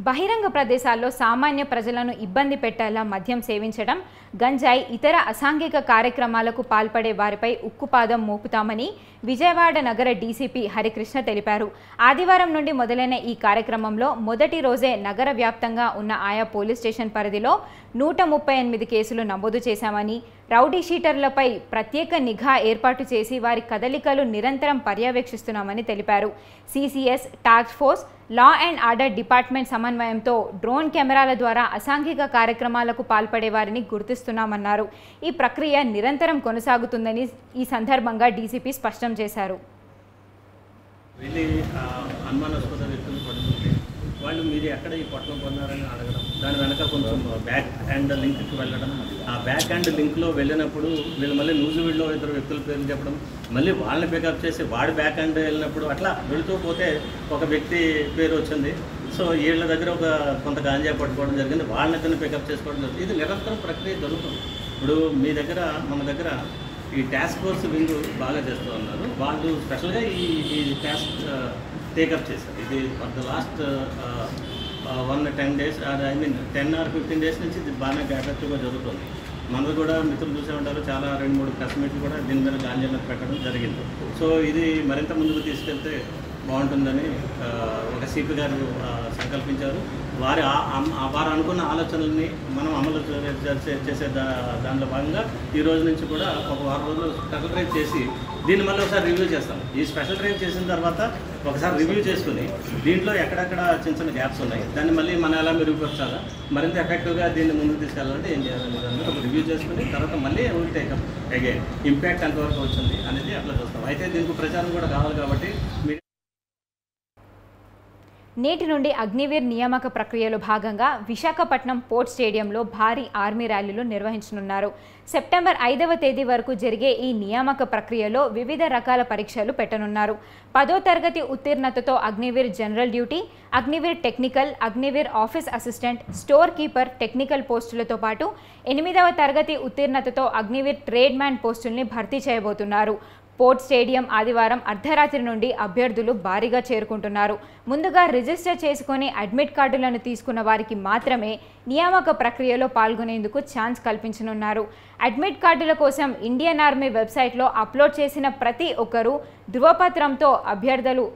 బహిరంగ ప్రదేశాల్లో సామాన్య ప్రజలను ఇబ్బంది పెట్టేలా మద్యం సేవించడం, గంజాయి, ఇతర అసాంఘిక కార్యక్రమాలకు పాల్పడే వారిపై ఉక్కుపాదం మోపుతామని విజయవాడ నగర డీసీపీ హరికృష్ణ తెలిపారు. ఆదివారం నుండి మొదలైన ఈ కార్యక్రమంలో మొదటి రోజే నగర వ్యాప్తంగా ఉన్న ఆయా పోలీస్ స్టేషన్ పరిధిలో 138 కేసులు నమోదు చేశామని, రౌడీ షీటర్లపై ప్రత్యేక నిఘా ఏర్పాటు చేసి వారి కదలికలు నిరంతరం పర్యవేక్షిస్తున్నామని తెలిపారు. CCS, task force, law and order department సమన్వయంతో డ్రోన్ కెమెరాల ద్వారా అసాంఘిక కార్యక్రమాలకు పాల్పడే వారిని గుర్తిస్తున్నామన్నారు. ఈ ప్రక్రియ నిరంతరం కొనసాగుతుందని ఈ సందర్భంగా డీసీపీ స్పష్టం చేశారు. అనుమానాస్పద వ్యక్తులు పడుతుంటే వాళ్ళు మీరు ఎక్కడ ఈ పొట్టం పొందారని అడగడం, దాని వెనక కొంచెం బ్యాక్ హ్యాండ్ లింక్కి వెళ్ళడం, ఆ బ్యాక్ హ్యాండ్ లింక్లో వెళ్ళినప్పుడు వీళ్ళు మళ్ళీ నూజివీడులో ఇద్దరు వ్యక్తుల పేర్లు చెప్పడం, మళ్ళీ వాళ్ళని పికప్ చేసి వాడి బ్యాక్ హ్యాండ్ వెళ్ళినప్పుడు అట్లా వెళుతూ పోతే ఒక వ్యక్తి పేరు వచ్చింది. సో వీళ్ళ దగ్గర కొంత గాంజా పట్టుకోవడం జరిగింది, వాళ్ళని పికప్ చేసుకోవడం జరిగింది. ఇది నిరంతరం ప్రక్రియ జరుగుతుంది. ఇప్పుడు మీ దగ్గర మన దగ్గర ఈ టాస్క్ ఫోర్స్ వింగ్ బాగా చేస్తూ ఉన్నారు. వాళ్ళు స్పెషల్గా ఈ టాస్క్ టేకప్ చేశారు. ఇది for the last 10 days 10 or 15 days నుంచి ఇది బాగా ఎఫెక్టివ్గా జరుగుతుంది. మనకు కూడా మిత్రులు చూసే ఉంటారు, చాలా 2-3 ప్రెస్ మీట్లు కూడా దీని మీద గాంజా మీద పెట్టడం జరిగింది. సో ఇది మరింత ముందుకు తీసుకెళ్తే బాగుంటుందని ఒక సిపి గారు సంకల్పించారు. వారు అనుకున్న ఆలోచనల్ని మనం అమలు చేసే దానిలో భాగంగా ఈ రోజు నుంచి కూడా ఒక వారం రోజులు స్పెషల్ డ్రైవ్ చేసి దీన్ని మళ్ళీ ఒకసారి రివ్యూ చేస్తాం. ఈ స్పెషల్ డ్రైవ్ చేసిన తర్వాత ఒకసారి రివ్యూ చేసుకుని దీంట్లో ఎక్కడెక్కడ చిన్న చిన్న గ్యాప్స్ ఉన్నాయి, దాన్ని మళ్ళీ మనం ఎలా మెరుగుపరచాలా, మరింత ఎఫెక్టివ్గా దీన్ని ముందుకు తీసుకెళ్ళాలంటే ఏం చేయాలని దాన్ని ఒక రివ్యూ చేసుకుని తర్వాత మళ్ళీ టేకప్ అగైన్ ఇంపాక్ట్ ఎంతవరకు వచ్చింది అనేది అట్లా చూస్తాం. అయితే దీనికి ప్రచారం కూడా కావాలి కాబట్టి నేటి నుండి అగ్నివీర్ నియామక ప్రక్రియలో భాగంగా విశాఖపట్నం పోర్ట్ స్టేడియంలో భారీ ఆర్మీ ర్యాలీలు నిర్వహించనున్నారు. సెప్టెంబర్ 5వ తేదీ వరకు జరిగే ఈ నియామక ప్రక్రియలో వివిధ రకాల పరీక్షలు పెట్టనున్నారు. 10వ తరగతి ఉత్తీర్ణతతో Agniveer general duty, Agniveer technical, Agniveer office assistant, store keeper technical పోస్టులతో పాటు 8వ తరగతి ఉత్తీర్ణతతో అగ్నివీర్ ట్రేడ్ మ్యాన్ పోస్టుల్ని భర్తీ చేయబోతున్నారు. పోర్ట్ స్టేడియం ఆదివారం అర్ధరాత్రి నుండి అభ్యర్థులు భారీగా చేరుకుంటున్నారు. ముందుగా రిజిస్టర్ చేసుకుని అడ్మిట్ కార్డులను తీసుకున్న వారికి మాత్రమే నియామక ప్రక్రియలో పాల్గొనేందుకు ఛాన్స్ కల్పించనున్నారు. అడ్మిట్ కార్డుల కోసం ఇండియన్ ఆర్మీ వెబ్సైట్లో అప్లోడ్ చేసిన ప్రతి ఒక్కరూ ధృవపత్రంతో అభ్యర్థులు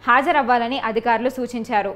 హాజరవ్వాలని అధికారులు సూచించారు.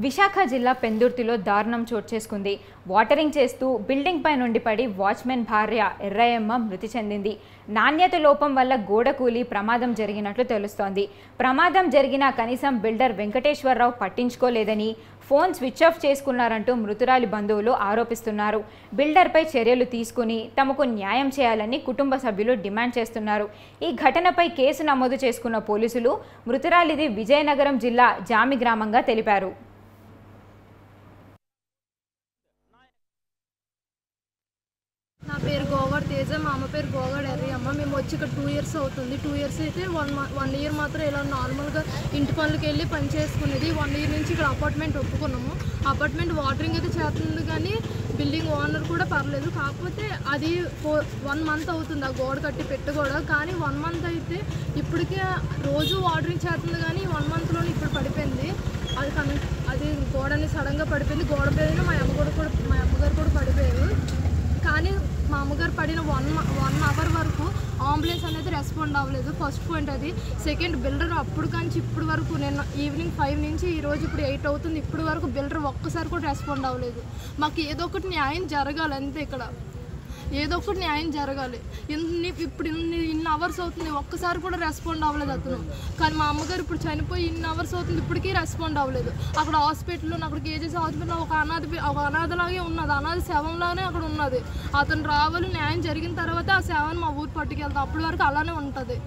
విశాఖ జిల్లా పెందుర్తిలో దారుణం చోటు చేసుకుంది. వాటరింగ్ చేస్తూ బిల్డింగ్ పై నుండి పడి వాచ్మెన్ భార్య ఎర్రయ్యమ్మ మృతి చెందింది. నాణ్యత లోపం వల్ల గోడ కూలి ప్రమాదం జరిగినట్లు తెలుస్తోంది. ప్రమాదం జరిగినా కనీసం బిల్డర్ వెంకటేశ్వరరావు పట్టించుకోలేదని, ఫోన్ స్విచ్ ఆఫ్ చేసుకున్నారంటూ మృతురాలి బంధువులు ఆరోపిస్తున్నారు. బిల్డర్పై చర్యలు తీసుకుని తమకు న్యాయం చేయాలని కుటుంబ సభ్యులు డిమాండ్ చేస్తున్నారు. ఈ ఘటనపై కేసు నమోదు చేసుకున్న పోలీసులు మృతురాలిది విజయనగరం జిల్లా జామి గ్రామంగా తెలిపారు. నా పేరు గోవర్ తేజ, మా అమ్మ పేరు గోగడ్ ఎర్రయ్యమ్మ. మేము వచ్చి ఇక్కడ 2 years అవుతుంది. 2 years అయితే 1 year మాత్రం ఇలా నార్మల్గా ఇంటి పనులకి వెళ్ళి పని చేసుకునేది. 1 year నుంచి ఇక్కడ అపార్ట్మెంట్ ఒప్పుకున్నాము. అపార్ట్మెంట్ వాటరింగ్ అయితే చేస్తుంది కానీ బిల్డింగ్ ఓనర్ కూడా పర్లేదు. కాకపోతే అది 1 month అవుతుంది ఆ గోడ కట్టి పెట్టి కూడా. కానీ 1 month అయితే ఇప్పటికే రోజు వాటరింగ్ చేస్తుంది కానీ 1 monthలోనే ఇప్పుడు పడిపోయింది. అది గోడని సడన్గా పడిపోయింది. గోడ పైన మా అమ్మగారు కూడా పడిపోయారు. కానీ మా అమ్మగారు పడిన 1 hour వరకు అంబులెన్స్ అనేది రెస్పాండ్ అవ్వలేదు. ఫస్ట్ పాయింట్ అది. సెకండ్, బిల్డర్ అప్పుడు కానీ ఇప్పుడు వరకు నేను ఈవినింగ్ 5 నుంచి ఈరోజు ఇప్పుడు 8 అవుతుంది. ఇప్పుడు వరకు బిల్డర్ ఒక్కసారి కూడా రెస్పాండ్ అవ్వలేదు. మాకు ఏదో ఒకటి న్యాయం జరగాలి అంతే. ఇక్కడ ఏదో ఒకటి న్యాయం జరగాలి. ఇన్ని అవర్స్ అవుతుంది, ఒక్కసారి కూడా రెస్పాండ్ అవ్వలేదు అతను. కానీ మా అమ్మగారు ఇప్పుడు చనిపోయి ఇన్ని అవర్స్ అవుతుంది, ఇప్పటికీ రెస్పాండ్ అవ్వలేదు. అక్కడ హాస్పిటల్లో అక్కడ కేజీసీ హాస్పిటల్లో ఒక అనాథలాగే ఉన్నది, అనాథ శవంలానే అక్కడ ఉన్నది. అతను రావాలి, న్యాయం జరిగిన తర్వాత ఆ శవాన్ని మా ఊరు పట్టుకెళ్తాం. అప్పటి వరకు అలానే ఉంటుంది.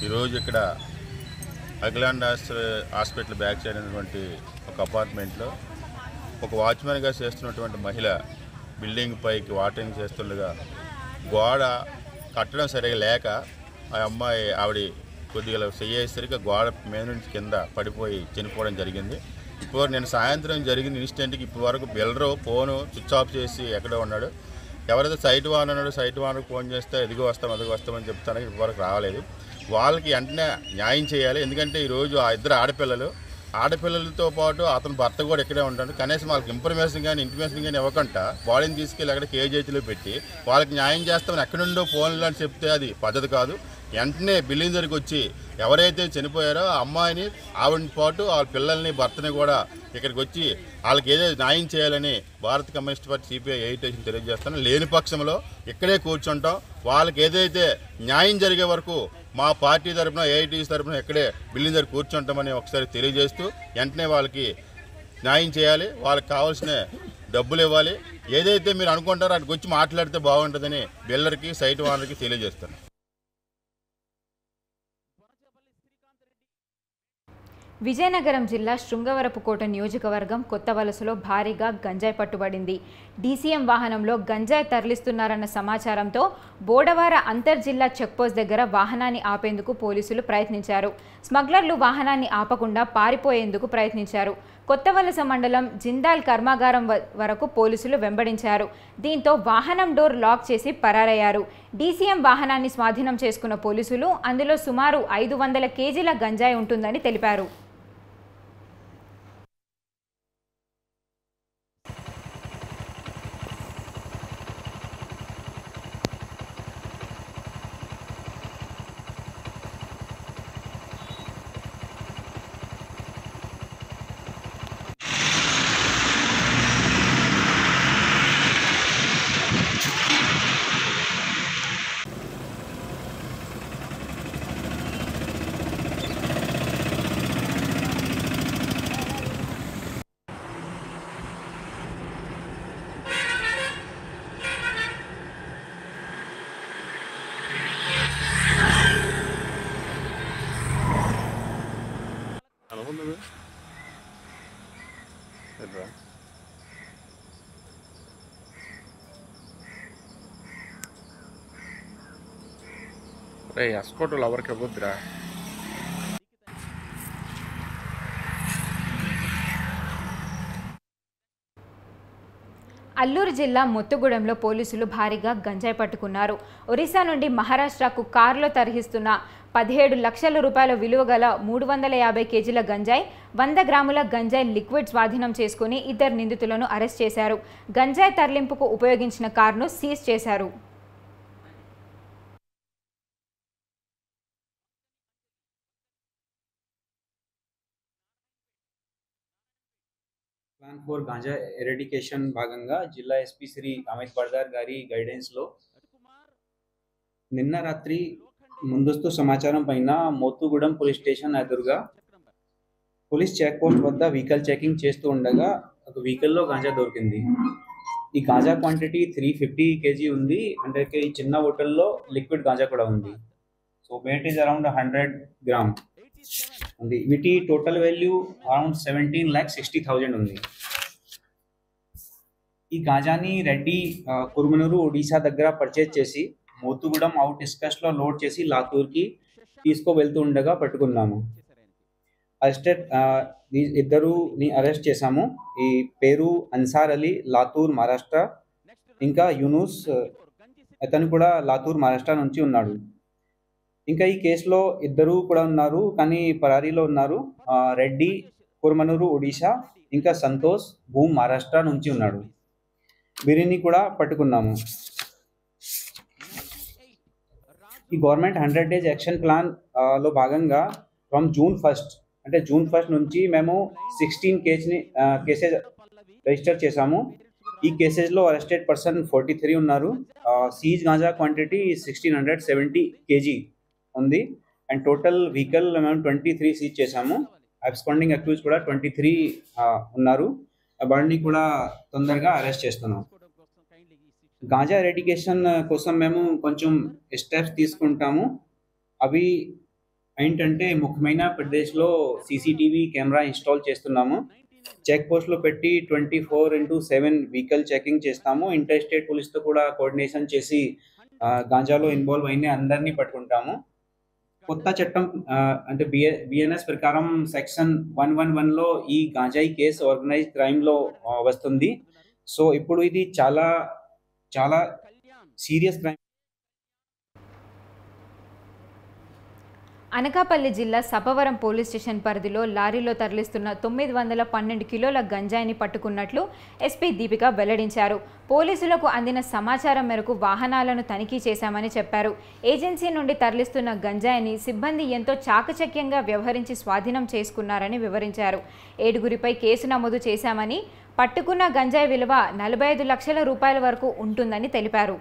ఈరోజు ఇక్కడ అఖిలాండ్ హాస్పిటల్ బ్యాక్ సైడ్ అయినటువంటి ఒక అపార్ట్మెంట్లో ఒక వాచ్మెన్గా చేస్తున్నటువంటి మహిళ బిల్డింగ్ పైకి వాటరింగ్ చేస్తుండగా గోడ కట్టడం సరిగా లేక ఆ అమ్మాయి కొద్దిగా చెయ్యేసరికి గోడ మీద నుంచి కింద పడిపోయి చనిపోవడం జరిగింది. ఇప్పుడు నేను సాయంత్రం జరిగిన ఇన్సిడెంట్కి ఇప్పటి వరకు బిల్డరు ఫోను స్విచ్ ఆఫ్ చేసి ఎక్కడో ఉన్నాడు. ఎవరైతే సైట్ వాన్ ఉన్నాడో సైట్ వాన్కి ఫోన్ చేస్తే ఎదిగో వస్తామని చెప్తాను. ఇప్పటి వరకు రాలేదు. వాళ్ళకి వెంటనే న్యాయం చేయాలి. ఎందుకంటే ఈరోజు ఆ ఇద్దరు ఆడపిల్లలతో పాటు అతని భర్త కూడా ఇక్కడే ఉంటాడు. కనీసం వాళ్ళకి ఇంటిమేషన్ కానీ ఇవ్వకుండా బాడీని తీసుకెళ్ళి అక్కడ కేజీలో పెట్టి వాళ్ళకి న్యాయం చేస్తామని ఎక్కడి నుండో ఫోన్లు అని చెప్తే అది పద్ధతి కాదు. వెంటనే బిల్డింగ్ దగ్గరికి వచ్చి ఎవరైతే చనిపోయారో ఆ అమ్మాయిని ఆవిడని పాటు వాళ్ళ పిల్లల్ని భర్తని కూడా ఇక్కడికి వచ్చి వాళ్ళకి ఏదైతే న్యాయం చేయాలని భారత కమ్యూనిస్ట్ పార్టీ సిపిఐ ఎయిటేషన్ తెలియజేస్తాను. లేని పక్షంలో ఇక్కడే కూర్చుంటాం. వాళ్ళకి ఏదైతే న్యాయం జరిగే వరకు మా పార్టీ తరఫున ఏఐటీసీ తరఫున ఇక్కడే బిల్డింగ్ దగ్గర కూర్చుంటామని ఒకసారి తెలియజేస్తూ వెంటనే వాళ్ళకి న్యాయం చేయాలి. వాళ్ళకి కావాల్సిన డబ్బులు ఇవ్వాలి. ఏదైతే మీరు అనుకుంటారో అక్కడికి వచ్చి మాట్లాడితే బాగుంటుందని బిల్డర్కి సైట్ ఓనర్కి తెలియజేస్తాను. విజయనగరం జిల్లా శృంగవరపుకోట నియోజకవర్గం కొత్త వలసలో భారీగా గంజాయి పట్టుబడింది. డీసీఎం వాహనంలో గంజాయి తరలిస్తున్నారన్న సమాచారంతో బోడవార అంతర్జిల్లా చెక్పోస్ట్ దగ్గర వాహనాన్ని ఆపేందుకు పోలీసులు ప్రయత్నించారు. స్మగ్లర్లు వాహనాన్ని ఆపకుండా పారిపోయేందుకు ప్రయత్నించారు. కొత్త వలస మండలం జిందాల్ కర్మాగారం వరకు పోలీసులు వెంబడించారు. దీంతో వాహనం డోర్ లాక్ చేసి పరారయ్యారు. డీసీఎం వాహనాన్ని స్వాధీనం చేసుకున్న పోలీసులు అందులో సుమారు 500 కేజీల గంజాయి ఉంటుందని తెలిపారు. ఎస్కోటోలు ఎవరికి ఇవ్వద్దురా. అల్లూరు జిల్లా ముత్తుగూడెంలో పోలీసులు భారీగా గంజాయి పట్టుకున్నారు. ఒరిస్సా నుండి మహారాష్ట్రకు కారులో తరలిస్తున్న 17 లక్షల రూపాయల విలువ గల 350 కేజీల గంజాయి, 100 గ్రాముల గంజాయి లిక్విడ్ స్వాధీనం చేసుకుని 2 నిందితులను అరెస్ట్ చేశారు. గంజాయి తరలింపుకు ఉపయోగించిన కారును సీజ్ చేశారు. ప్లాన్ ఫర్ గాంజా ఎరడికేషన్ భాగంగా జిల్లా ఎస్పీ శ్రీ అమిత్ బర్దార్ గారి గైడెన్స్లో నిన్న రాత్రి ముందస్తు సమాచారం పైన మోతుగూడెం పోలీస్ స్టేషన్ ఎదురుగా పోలీస్ చెక్ పోస్ట్ వద్ద వెహికల్ చెకింగ్ చేస్తూ ఉండగా ఒక వెహికల్లో గాంజా దొరికింది. ఈ గాంజా క్వాంటిటీ 350 kg ఉంది. అంటే ఈ చిన్న హోటల్లో లిక్విడ్ గాంజా కూడా ఉంది. So weight is around 100 gram ఉంది. వీటి టోటల్ వాల్యూ అరౌండ్ 17,60,000 ఉంది. ఈ గాంజాని రెడ్డి కురుమనూరు ఒడిశా దగ్గర పర్చేజ్ చేసి మోతుగూడెం అవుట్ డిస్కస్లో లోడ్ చేసి లాతూర్కి తీసుకువెళ్తూ ఉండగా పట్టుకున్నాము. అరెస్టెడ్ ఇద్దరుని అరెస్ట్ చేశాము. ఈ పేరు అన్సార్ అలీ, లాతూర్ మహారాష్ట్ర, ఇంకా యూనుస్ అతను కూడా లాతూర్ మహారాష్ట్ర నుంచి ఉన్నాడు. ఇంకా ఈ కేసులో ఇద్దరు కూడా ఉన్నారు, కానీ పరారీలో ఉన్నారు. రెడ్డి కుర్మనూరు ఒడిశా, ఇంకా సంతోష్ భూమ్ మహారాష్ట్ర నుంచి ఉన్నాడు. వీరిని కూడా పట్టుకున్నాము. ఈ గవర్నమెంట్ 100 days యాక్షన్ ప్లాన్ లో భాగంగా ఫ్రమ్ జూన్ 1 నుంచి మేము 16 కేసెస్ రిజిస్టర్ చేశాము. ఈ కేసెస్లో అరెస్టెడ్ పర్సన్ 43 ఉన్నారు. సీజ్ గాంజా క్వాంటిటీ 1670 kg ఉంది. అండ్ టోటల్ వెహికల్ మేము 23 సీజ్ చేశాము. అబ్స్కాండింగ్ అక్యూజ్ కూడా 23 ఉన్నారు. వాడిని కూడా తొందరగా అరెస్ట్ చేస్తున్నాం. గాంజా ఎరడికేషన్ కోసం మేము కొంచెం స్టెప్స్ తీసుకుంటాము. అవి ఏంటంటే ముఖ్యమైన ప్రదేశ్లో CCTV కెమెరా ఇన్స్టాల్ చేస్తున్నాము. చెక్ పోస్ట్లో పెట్టి 24/7 వెహికల్ చెకింగ్ చేస్తాము. ఇంటర్ స్టేట్ పోలీస్తో కూడా కోఆర్డినేషన్ చేసి గాంజాలో ఇన్వాల్వ్ అయిన అందరినీ పట్టుకుంటాము. కొత్త చట్టం అంటే BNS ప్రకారం సెక్షన్ 111లో ఈ గాంజాయి కేసు ఆర్గనైజ్ క్రైమ్లో వస్తుంది. సో ఇప్పుడు ఇది చాలా చాలా సీరియస్ క్రైమ్. అనకాపల్లి జిల్లా సపవరం పోలీస్ స్టేషన్ పరిధిలో లారీలో తరలిస్తున్న 912 కిలోల గంజాయిని పట్టుకున్నట్లు ఎస్పీ దీపిక వెల్లడించారు. పోలీసులకు అందిన సమాచారం మేరకు వాహనాలను తనిఖీ చేశామని చెప్పారు. ఏజెన్సీ నుండి తరలిస్తున్న గంజాయిని సిబ్బంది ఎంతో చాకచక్యంగా వ్యవహరించి స్వాధీనం చేసుకున్నారని వివరించారు. 7గురిపై కేసు నమోదు చేశామని, పట్టుకున్న గంజాయి విలువ 45 లక్షల రూపాయల వరకు ఉంటుందని తెలిపారు.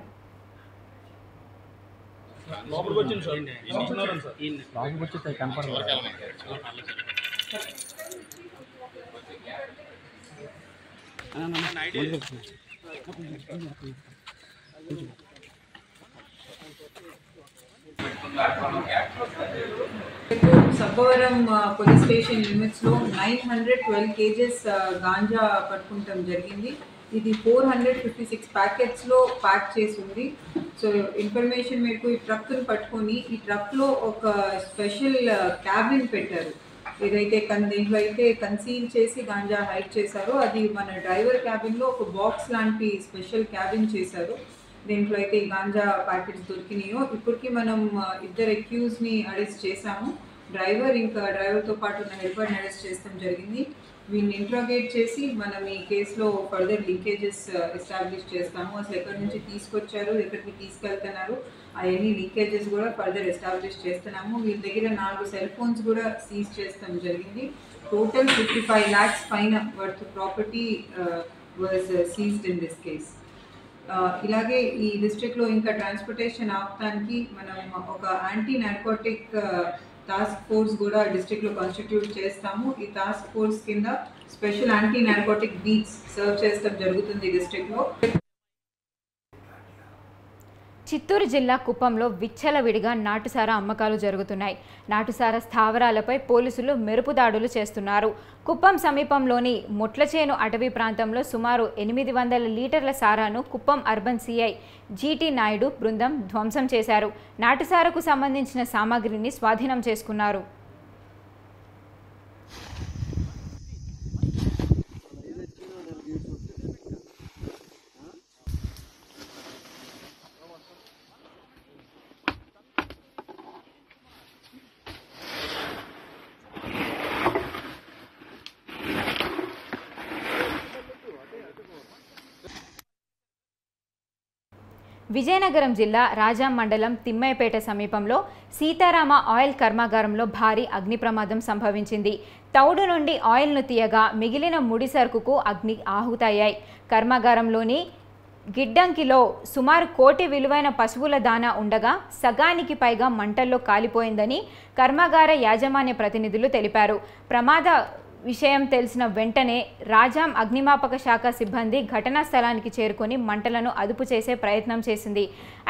సబ్బవరం పోలీస్ స్టేషన్ లిమిట్స్లో 912 kgs గాంజా పట్టుకుంటాం జరిగింది. ఇది 456 ప్యాకెట్స్లో ప్యాక్ చేసి ఉంది. సో ఇన్ఫర్మేషన్ మేరకు ఈ ట్రక్ను పట్టుకొని ఈ ట్రక్లో ఒక స్పెషల్ క్యాబిన్ పెట్టారు. ఏదైతే దీంట్లో అయితే కన్సీల్ చేసి గాంజా హైడ్ చేశారో అది మన డ్రైవర్ క్యాబిన్లో ఒక బాక్స్ లాంటి స్పెషల్ క్యాబిన్ చేశారు. దీంట్లో అయితే ఈ గాంజా ప్యాకెట్స్ దొరికినాయో. ఇప్పటికీ మనం 2 అక్యూజ్ని అరెస్ట్ చేశాము. డ్రైవర్ ఇంకా డ్రైవర్తో పాటు ఉన్న హెల్పర్ని అరెస్ట్ చేయడం జరిగింది. వీళ్ళని ఇంట్రాగేట్ చేసి మనం ఈ కేసులో ఫర్దర్ లీకేజెస్ ఎస్టాబ్లిష్ చేస్తాము. అసలు ఎక్కడి నుంచి తీసుకొచ్చారు, ఎక్కడికి తీసుకెళ్తున్నారు, అవన్నీ లీకేజెస్ కూడా ఫర్దర్ ఎస్టాబ్లిష్ చేస్తున్నాము. వీళ్ళ దగ్గర 4 సెల్ ఫోన్స్ కూడా సీజ్ చేస్తాం జరిగింది. టోటల్ 55 lakhs పైన worth property was seized in this case. ఇలాగే ఈ డిస్ట్రిక్ట్లో ఇంకా ట్రాన్స్పోర్టేషన్ ఆపడానికి మనం ఒక యాంటీ నార్కోటిక్ టాస్క్ ఫోర్స్ కూడా డిస్ట్రిక్ట్లో కాన్స్టిట్యూట్ చేస్తాము. ఈ టాస్క్ ఫోర్స్ కింద special anti narcotic beats serve చేస్తాం జరుగుతుంది డిస్ట్రిక్ట్లో. చిత్తూరు జిల్లా కుప్పంలో విచ్చలవిడిగా నాటుసారా అమ్మకాలు జరుగుతున్నాయి. నాటుసారా స్థావరాలపై పోలీసులు మెరుపు దాడులు చేస్తున్నారు. కుప్పం సమీపంలోని మొట్లచేను అటవీ ప్రాంతంలో సుమారు 800 లీటర్ల సారాను Kuppam urban CI GT Naidu బృందం ధ్వంసం చేశారు. నాటుసారకు సంబంధించిన సామాగ్రిని స్వాధీనం చేసుకున్నారు. విజయనగరం జిల్లా రాజాం మండలం తిమ్మయ్యపేట సమీపంలో సీతారామ ఆయిల్ కర్మాగారంలో భారీ అగ్ని ప్రమాదం సంభవించింది. తౌడు నుండి ఆయిల్ను తీయగా మిగిలిన ముడి సరుకుకు అగ్ని ఆహుతయ్యాయి. కర్మాగారంలోని గిడ్డంకిలో సుమారు 1 కోటి విలువైన పశువుల దానా ఉండగా సగానికి పైగా మంటల్లో కాలిపోయిందని కర్మాగార యాజమాన్య ప్రతినిధులు తెలిపారు. ప్రమాద విషయం తెలిసిన వెంటనే రాజాం అగ్నిమాపక శాఖ సిబ్బంది ఘటనా స్థలానికి చేరుకొని మంటలను అదుపు చేసే ప్రయత్నం చేసింది.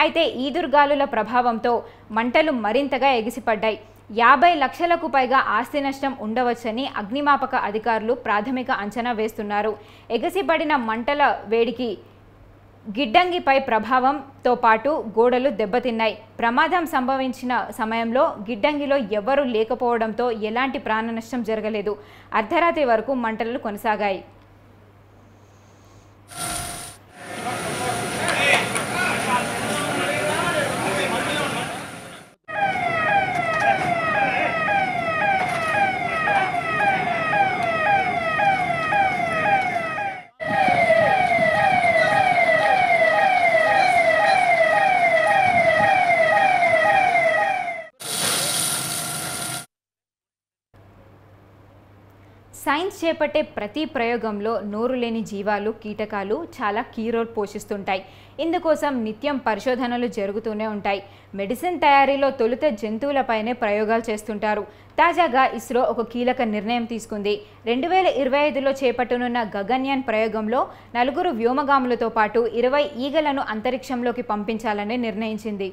అయితే ఈదురుగాలుల ప్రభావంతో మంటలు మరింతగా ఎగిసిపడ్డాయి. 50 లక్షలకు పైగా ఆస్తి నష్టం ఉండవచ్చని అగ్నిమాపక అధికారులు ప్రాథమిక అంచనా వేస్తున్నారు. ఎగిసిపడిన మంటల వేడికి గిడ్డంగిపై ప్రభావంతో పాటు గోడలు దెబ్బతిన్నాయి. ప్రమాదం సంభవించిన సమయంలో గిడ్డంగిలో ఎవరూ లేకపోవడంతో ఎలాంటి ప్రాణ నష్టం జరగలేదు. అర్ధరాత్రి వరకు మంటలు కొనసాగాయి. సైన్స్ చేపట్టే ప్రతి ప్రయోగంలో నోరు లేని జీవాలు, కీటకాలు చాలా కీ రోల్ పోషిస్తుంటాయి. ఇందుకోసం నిత్యం పరిశోధనలు జరుగుతూనే ఉంటాయి. మెడిసిన్ తయారీలో తొలుత జంతువులపైనే ప్రయోగాలు చేస్తుంటారు. తాజాగా ఇస్రో ఒక కీలక నిర్ణయం తీసుకుంది. 2025లో చేపట్టనున్న గగన్యాన్ ప్రయోగంలో 4 వ్యోమగాములతో పాటు 20 ఈగలను అంతరిక్షంలోకి పంపించాలని నిర్ణయించింది.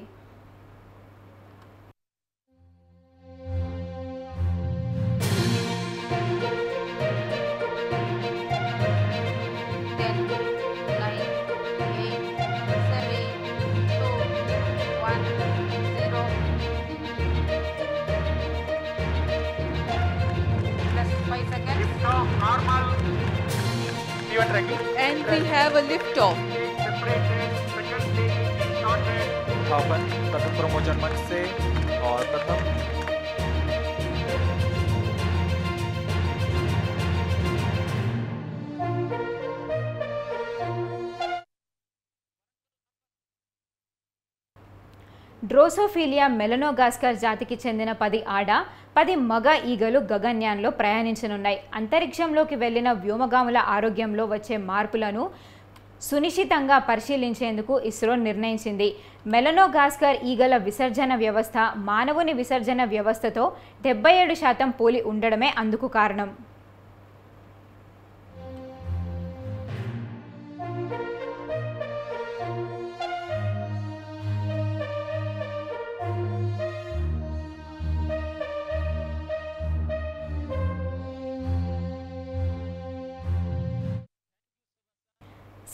And we have a lift off. स्थापन प्रथम प्रमोचन मंच से और प्रथम డ్రోసోఫిలియా మెలనోగాస్కర్ జాతికి చెందిన 10 ఆడ 10 మగ ఈగలు గగన్యాన్లో ప్రయాణించనున్నాయి. అంతరిక్షంలోకి వెళ్లిన వ్యోమగాముల ఆరోగ్యంలో వచ్చే మార్పులను సునిశ్చితంగా పరిశీలించేందుకు ఇస్రో నిర్ణయించింది. మెలనోగాస్కర్ ఈగల విసర్జన వ్యవస్థ మానవుని విసర్జన వ్యవస్థతో 77% పోలి ఉండడమే అందుకు కారణం.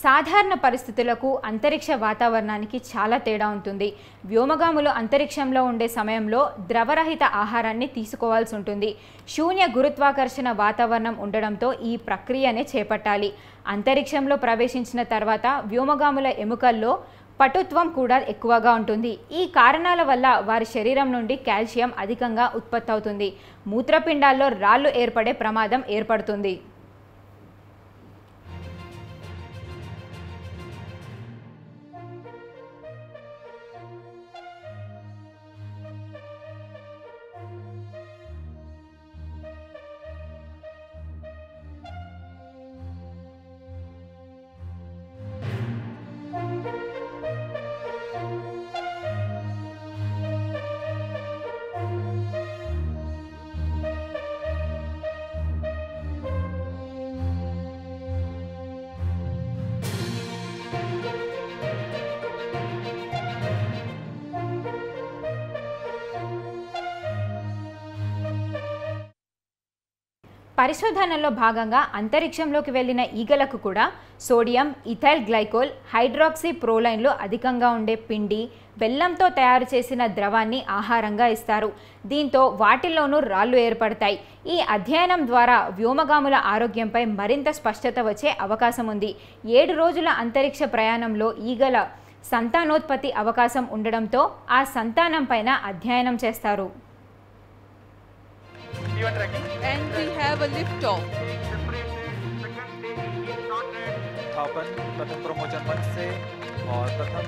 సాధారణ పరిస్థితులకు అంతరిక్ష వాతావరణానికి చాలా తేడా ఉంటుంది. వ్యోమగాములు అంతరిక్షంలో ఉండే సమయంలో ద్రవరహిత ఆహారాన్ని తీసుకోవాల్సి ఉంటుంది. శూన్య గురుత్వాకర్షణ వాతావరణం ఉండడంతో ఈ ప్రక్రియనే చేపట్టాలి. అంతరిక్షంలో ప్రవేశించిన తర్వాత వ్యోమగాముల ఎముకల్లో పటుత్వం కూడా ఎక్కువగా ఉంటుంది. ఈ కారణాల వల్ల వారి శరీరం నుండి కాల్షియం అధికంగా ఉత్పత్తి అవుతుంది. మూత్రపిండాల్లో రాళ్లు ఏర్పడే ప్రమాదం ఏర్పడుతుంది. పరిశోధనలో భాగంగా అంతరిక్షంలోకి వెళ్లిన ఈగలకు కూడా సోడియం, ఇథైల్ గ్లైకోల్, హైడ్రాక్సీ ప్రోలైన్లు అధికంగా ఉండే పిండి, బెల్లంతో తయారు చేసిన ద్రవాన్ని ఆహారంగా ఇస్తారు. దీంతో వాటిల్లోనూ రాళ్లు ఏర్పడతాయి. ఈ అధ్యయనం ద్వారా వ్యోమగాముల ఆరోగ్యంపై మరింత స్పష్టత వచ్చే అవకాశం ఉంది. 7 రోజుల అంతరిక్ష ప్రయాణంలో ఈగల సంతానోత్పత్తి అవకాశం ఉండడంతో ఆ సంతానం పైన అధ్యయనం చేస్తారు. And we have a lift-off. स्थापन प्रथम प्रमोचन मंच से और प्रथम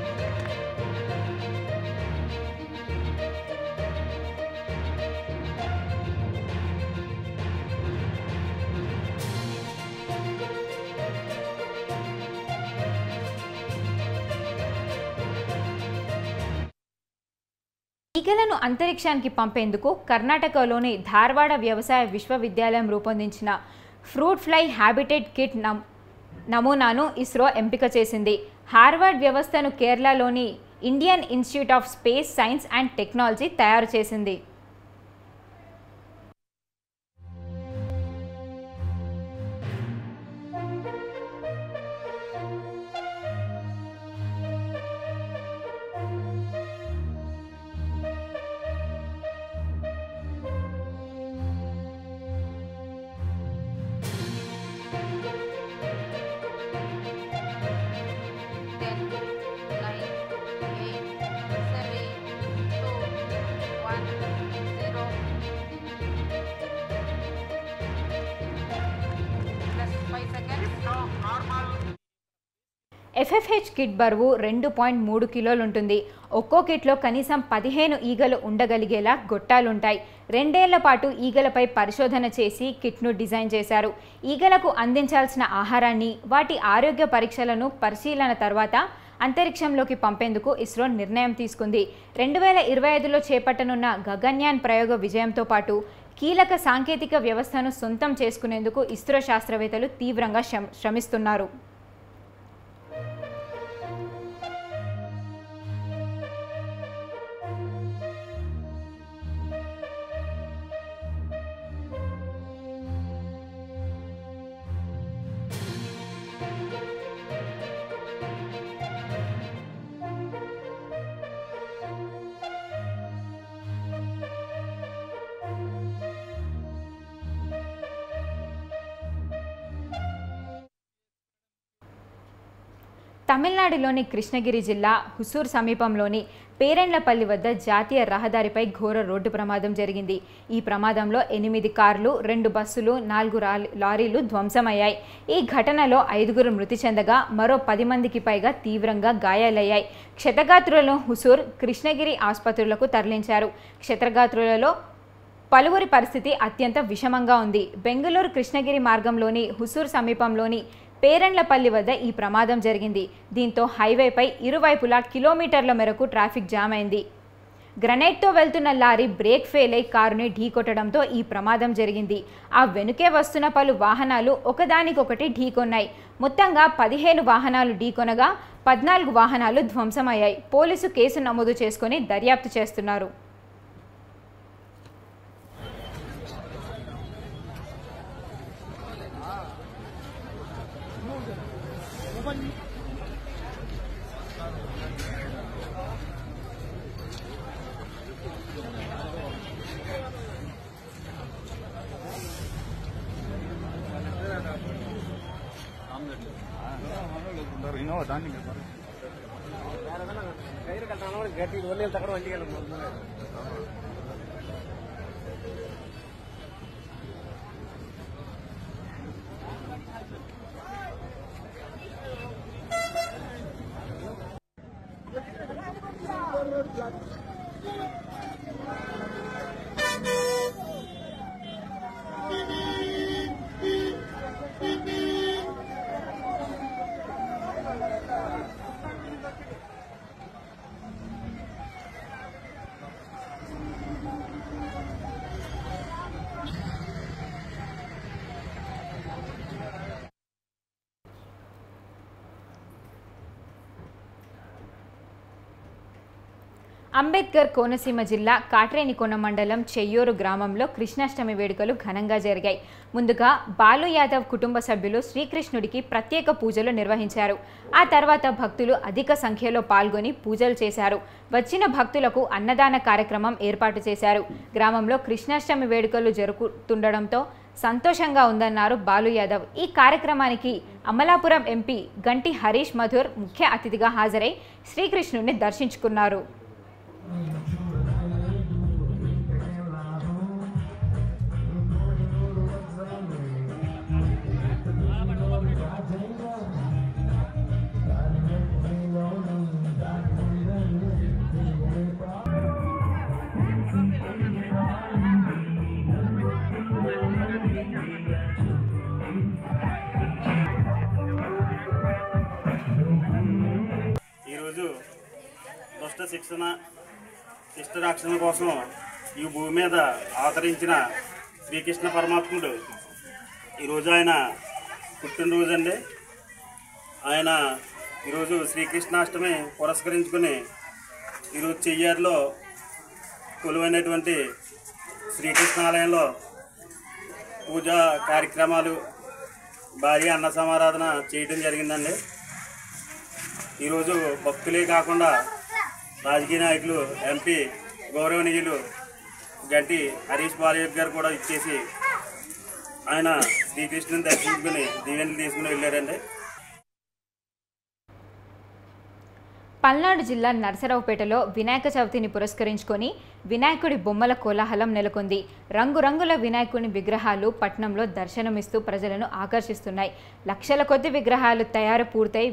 ఈగలను అంతరిక్షానికి పంపేందుకు కర్ణాటకలోని ధార్వాడ వ్యవసాయ విశ్వవిద్యాలయం రూపొందించిన ఫ్రూట్ ఫ్లై హ్యాబిటేట్ కిట్ నమూనాను ఇస్రో ఎంపిక చేసింది. హార్వర్డ్ వ్యవస్థను కేరళలోని Indian institute of space science and technology తయారు చేసింది. FFH కిట్ బరువు 2.3 కిలోలు ఉంటుంది. ఒక్కో కిట్లో కనీసం 15 ఈగలు ఉండగలిగేలా గొట్టాలుంటాయి. 2 ఏళ్ల పాటు ఈగలపై పరిశోధన చేసి కిట్ను డిజైన్ చేశారు. ఈగలకు అందించాల్సిన ఆహారాన్ని, వాటి ఆరోగ్య పరీక్షలను పరిశీలన తర్వాత అంతరిక్షంలోకి పంపేందుకు ఇస్రో నిర్ణయం తీసుకుంది. 2025లో చేపట్టనున్న గగన్యాన్ ప్రయోగ విజయంతో పాటు కీలక సాంకేతిక వ్యవస్థను సొంతం చేసుకునేందుకు ఇస్రో శాస్త్రవేత్తలు తీవ్రంగా శ్రమిస్తున్నారు. తమిళనాడులోని కృష్ణగిరి జిల్లా హుసూర్ సమీపంలోని పేరెండ్లపల్లి వద్ద జాతీయ రహదారిపై ఘోర రోడ్డు ప్రమాదం జరిగింది. ఈ ప్రమాదంలో 8 కార్లు, 2 బస్సులు, 4 లారీలు ధ్వంసమయ్యాయి. ఈ ఘటనలో 5 మృతి చెందగా మరో 10 మందికి పైగా తీవ్రంగా గాయాలయ్యాయి. క్షతగాత్రులను హుసూర్, కృష్ణగిరి ఆసుపత్రులకు తరలించారు. క్షతగాత్రులలో పలువురి పరిస్థితి అత్యంత విషమంగా ఉంది. బెంగళూరు కృష్ణగిరి మార్గంలోని హుసూర్ సమీపంలోని పేరెండ్లపల్లి వద్ద ఈ ప్రమాదం జరిగింది. దీంతో హైవేపై ఇరువైపులా కిలోమీటర్ల మేరకు ట్రాఫిక్ జామ్ అయింది. గ్రనైట్తో వెళ్తున్న లారీ బ్రేక్ ఫెయిల్ అయి కారుని ఢీకొట్టడంతో ఈ ప్రమాదం జరిగింది. ఆ వెనుకే వస్తున్న పలు వాహనాలు ఒకదానికొకటి ఢీకొన్నాయి. మొత్తంగా 15 వాహనాలు ఢీకొనగా 14 వాహనాలు ధ్వంసమయ్యాయి. పోలీసు కేసు నమోదు చేసుకుని దర్యాప్తు చేస్తున్నారు. అంబేద్కర్ కోనసీమ జిల్లా కాట్రేనికోన మండలం చెయ్యూరు గ్రామంలో కృష్ణాష్టమి వేడుకలు ఘనంగా జరిగాయి. ముందుగా బాలు యాదవ్ కుటుంబ సభ్యులు శ్రీకృష్ణుడికి ప్రత్యేక పూజలు నిర్వహించారు. ఆ తర్వాత భక్తులు అధిక సంఖ్యలో పాల్గొని పూజలు చేశారు. వచ్చిన భక్తులకు అన్నదాన కార్యక్రమం ఏర్పాటు చేశారు. గ్రామంలో కృష్ణాష్టమి వేడుకలు జరుగుతుండడంతో సంతోషంగా ఉందన్నారు బాలు యాదవ్. ఈ కార్యక్రమానికి అమలాపురం ఎంపీ గంటి హరీష్ మధుర్ ముఖ్య అతిథిగా హాజరై శ్రీకృష్ణుడిని దర్శించుకున్నారు. ఈరోజు దుష్ట శిక్షణ శిష్టరక్షణ కోసం ఈ భూమి మీద అవతరించిన శ్రీకృష్ణ పరమాత్ముడు ఈరోజు ఆయన పుట్టినరోజు అండి. ఆయన ఈరోజు శ్రీకృష్ణాష్టమి పురస్కరించుకుని ఈరోజు చెయ్యారులో కొలువైనటువంటి శ్రీకృష్ణాలయంలో పూజా కార్యక్రమాలు భారీ అన్న సమారాధన చేయడం జరిగిందండి. ఈరోజు భక్తులే కాకుండా రాజకీయ నాయకులు, ఎంపీ గౌరవనీయులు గంటి హరీష్ బాలయ్య గారు కూడా ఇచ్చేసి ఆయన శ్రీకృష్ణుని దర్శించుకుని దీవెనలు తీసుకుని వెళ్ళారండి. పల్నాడు జిల్లా నరసరావుపేటలో వినాయక చవితిని పురస్కరించుకొని వినాయకుడి బొమ్మల కోలాహలం నెలకొంది. రంగురంగుల వినాయకుని విగ్రహాలు పట్టణంలో దర్శనమిస్తూ ప్రజలను ఆకర్షిస్తున్నాయి. లక్షల కొద్ది విగ్రహాలు తయారు పూర్తయి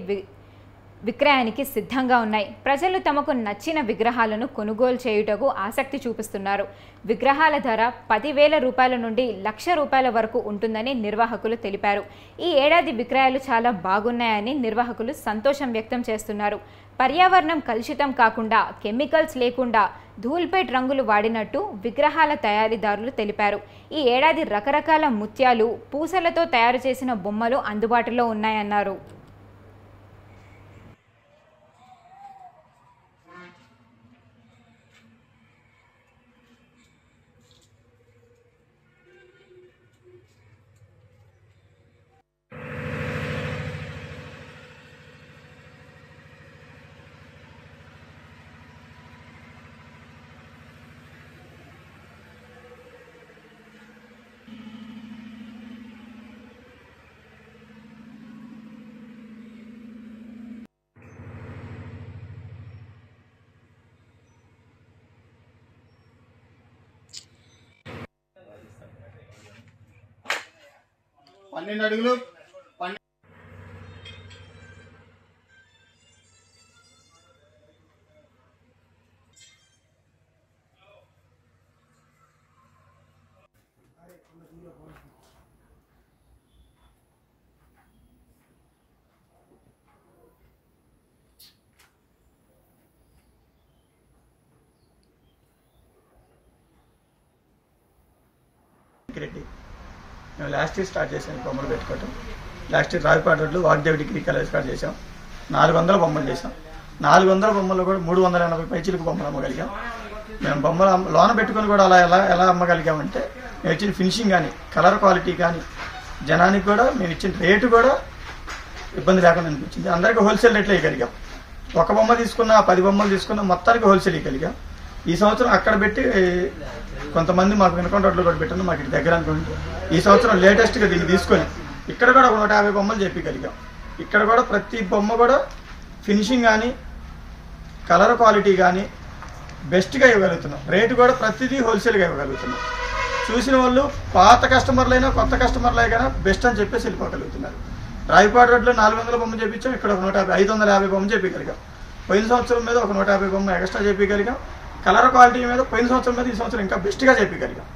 విక్రయానికి సిద్ధంగా ఉన్నాయి. ప్రజలు తమకు నచ్చిన విగ్రహాలను కొనుగోలు చేయుటకు ఆసక్తి చూపిస్తున్నారు. విగ్రహాల ధర 10,000 రూపాయల నుండి 1,00,000 రూపాయల వరకు ఉంటుందని నిర్వాహకులు తెలిపారు. ఈ ఏడాది విక్రయాలు చాలా బాగున్నాయని నిర్వాహకులు సంతోషం వ్యక్తం చేస్తున్నారు. పర్యావరణం కలుషితం కాకుండా, కెమికల్స్ లేకుండా ధూల్పేట్ రంగులు వాడినట్టు విగ్రహాల తయారీదారులు తెలిపారు. ఈ ఏడాది రకరకాల ముత్యాలు, పూసలతో తయారు చేసిన బొమ్మలు అందుబాటులో ఉన్నాయన్నారు. పన్నెండు అడుగులు రెడ్డి మేము లాస్ట్ ఇయర్ స్టార్ట్ చేసాం బొమ్మలు పెట్టుకోవటం. లాస్ట్ ఇయర్ రావిపాట రోడ్లో వాగ్దేవి డిగ్రీ కాలేజ్ స్టార్ట్ చేసాం. 400 బొమ్మలు చేసాం. 400 బొమ్మలు కూడా 380 పైచీలకు బొమ్మలు అమ్మగలిగాం. మేము బొమ్మలు లోన పెట్టుకుని కూడా ఎలా అమ్మగలిగామంటే మేము ఇచ్చిన ఫినిషింగ్ కానీ, కలర్ క్వాలిటీ కానీ, జనానికి కూడా మేము ఇచ్చిన రేటు కూడా ఇబ్బంది లేకుండా అనిపించింది. అందరికీ హోల్సేల్ రేట్లో ఇవ్వగలిగాం. ఒక బొమ్మ తీసుకున్నా, 10 బొమ్మలు తీసుకున్నా మొత్తానికి హోల్సేల్ ఇవ్వగలిగాం. ఈ సంవత్సరం అక్కడ పెట్టి కొంతమంది మాకు వినకొండ రోడ్లో కూడా పెట్టాను, మాకు ఇటు దగ్గర అనుకోండి. ఈ సంవత్సరం లేటెస్ట్గా దీన్ని తీసుకొని ఇక్కడ కూడా 150 బొమ్మలు చెప్పగలిగాం. ఇక్కడ కూడా ప్రతి బొమ్మ కూడా ఫినిషింగ్ కానీ, కలర్ క్వాలిటీ కానీ బెస్ట్గా ఇవ్వగలుగుతున్నాం. రేటు కూడా ప్రతిదీ హోల్సేల్గా ఇవ్వగలుగుతున్నాం. చూసిన వాళ్ళు పాత కస్టమర్లైనా కొత్త కస్టమర్లైనా బెస్ట్ అని చెప్పేసి వెళ్ళిపోగలుగుతున్నారు. రావిపాట రోడ్లో 400 బొమ్మ చేయించాం, ఇక్కడ 550 బొమ్మ చెప్పగలిగాం. పోయిన సంవత్సరం మీద 150 బొమ్మ ఎక్స్ట్రా చెప్పగలిగాం. కలర్ క్వాలిటీ మీద పోయిన సంవత్సరం మీద ఈ సంవత్సరం ఇంకా బెస్ట్గా చెప్పగలిగాం.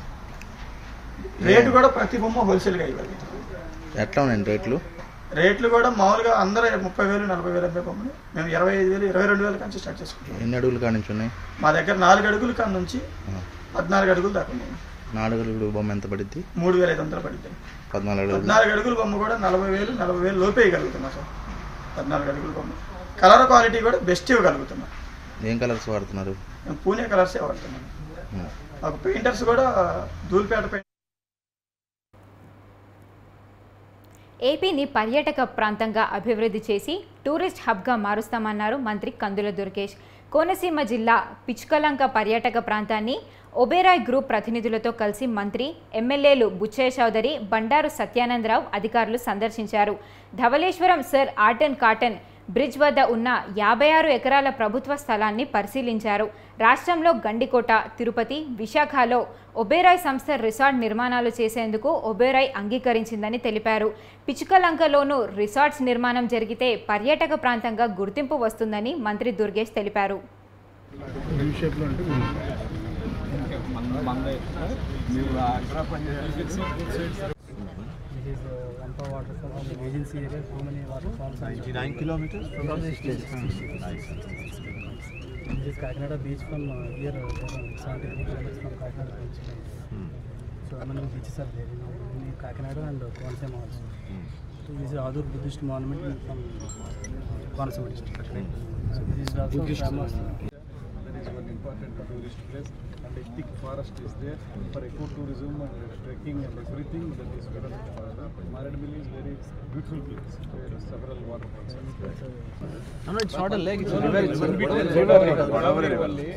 రేటు కూడా ప్రతి బొమ్మ హోల్సేల్గా ఇవ్వగలుగుతాం. ఎట్లా ఉన్నాయండి రేట్లు? రేట్లు కూడా మామూలుగా అందరూ 30,000, 40,000 అమ్మే బొమ్మని మేము 25,000, 22,000 నుంచి స్టార్ట్ చేసుకుంటాం. ఎన్ని అడుగులు కాడ నుంచి ఉన్నాయి? మా దగ్గర 4 అడుగుల కాడ నుంచి 14 అడుగులు దాకా ఉన్నాయి. 4 అడుగులు బొమ్మ ఎంత పడుద్ది? 3,500 పడుద్ది. 14 అడుగుల బొమ్మ కూడా 40,000 లోపే ఇవ్వగలుగుతున్నాం సార్. 14 అడుగుల బొమ్మ కలర్ క్వాలిటీ కూడా బెస్ట్ ఇవ్వగలుగుతున్నాం. ఏం కలర్స్ వాడుతున్నారు? మేము పూణే కలర్సే వాడుతున్నాం. మాకు పెయింటర్స్ కూడా ధూళిపేట పెయింట్. ఏపీని పర్యాటక ప్రాంతంగా అభివృద్ధి చేసి టూరిస్ట్ హబ్గా మారుస్తామన్నారు మంత్రి కందుల దుర్గేష్. కోనసీమ జిల్లా పిచ్చుకలంక పర్యాటక ప్రాంతాన్ని ఒబెరాయ్ గ్రూప్ ప్రతినిధులతో కలిసి మంత్రి, ఎమ్మెల్యేలు బుచ్చయ్య చౌదరి, బండారు సత్యానందరావు అధికారులు సందర్శించారు. Dowleswaram Sir Arthur Cotton bridge వద్ద ఉన్న 56 ఎకరాల ప్రభుత్వ స్థలాన్ని పరిశీలించారు. రాష్ట్రంలో గండికోట, తిరుపతి, విశాఖలో ఒబెరాయ్ సంస్థ రిసార్ట్ నిర్మాణాలు చేసేందుకు ఒబెరాయ్ అంగీకరించిందని తెలిపారు. పిచ్చుకలంకలోనూ రిసార్ట్స్ నిర్మాణం జరిగితే పర్యాటక ప్రాంతంగా గుర్తింపు వస్తుందని మంత్రి దుర్గేష్ తెలిపారు. Waterfall agency area, how many waterfalls? 99 kilometers from the station. This is Kakinada beach from here, 73 kilometers from Kakinada beach. So many beaches are there in Kakinada and Konaseema also. So this is Adur Buddhist monument from Konaseema district. So this is also famous. That is one important tourist place, and a thick forest is there for ecotourism and trekking and everything. That is very much Maradmilli is very beautiful place. There are several waterfalls. No, it's not a lake. It's a river. It's one between Godavari only.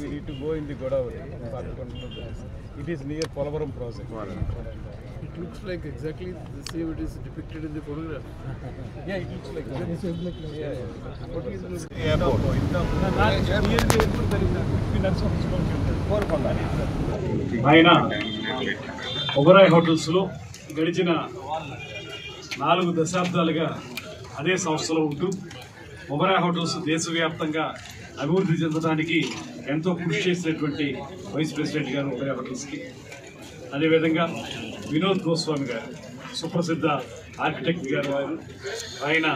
We need to go in the Godavari. It is near Polavaram project. It looks like exactly the same it is depicted in the photograph. Yeah, it looks like that. What is the airport? ఆయన ఒబెరాయ్ హోటల్స్లో గడిచిన 4 దశాబ్దాలుగా అదే సంస్థలో ఉంటూ Oberoi hotels దేశవ్యాప్తంగా అభివృద్ధి చెందడానికి ఎంతో కృషి చేసినటువంటి వైస్ ప్రెసిడెంట్ గారు ఒబెరాయ్ హోటల్స్కి. అదేవిధంగా వినోద్ గోస్వామి గారు, సుప్రసిద్ధ ఆర్కిటెక్ట్ గారు, ఆయన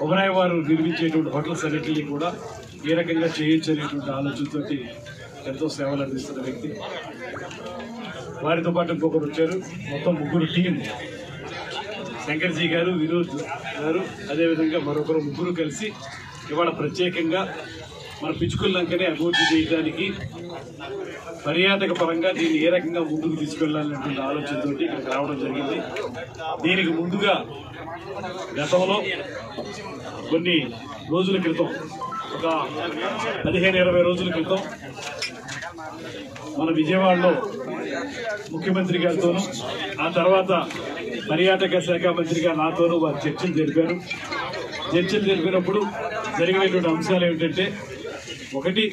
ఒబెరాయ్ వారు నిర్మించేటువంటి హోటల్స్ అన్నింటినీ కూడా ఏ రకంగా చేయొచ్చు అనేటువంటి ఆలోచనతో ఎంతో సేవలు అందిస్తున్న వ్యక్తి. వారితో పాటు ఇంకొకరు వచ్చారు, మొత్తం 3 టీం, శంకర్జీ గారు, వినోద్ గారు, అదేవిధంగా మరొకరు 3 కలిసి ఇవాళ ప్రత్యేకంగా మన పిచ్చుకలంకనే అభివృద్ధి చేయడానికి పర్యాటక పరంగా దీన్ని ఏ రకంగా ముందుకు తీసుకెళ్లాలనేటువంటి ఆలోచనతో ఇక్కడికి రావడం జరిగింది. దీనికి ముందుగా గతంలో కొన్ని రోజుల క్రితం, ఒక 15-20 రోజుల క్రితం మన విజయవాడలో ముఖ్యమంత్రి గారితోనూ, ఆ తర్వాత పర్యాటక శాఖ మంత్రిగా నాతోనూ వారు చర్చలు జరిపారు. చర్చలు జరిపినప్పుడు జరిగినటువంటి అంశాలు ఏమిటంటే, ఒకటి,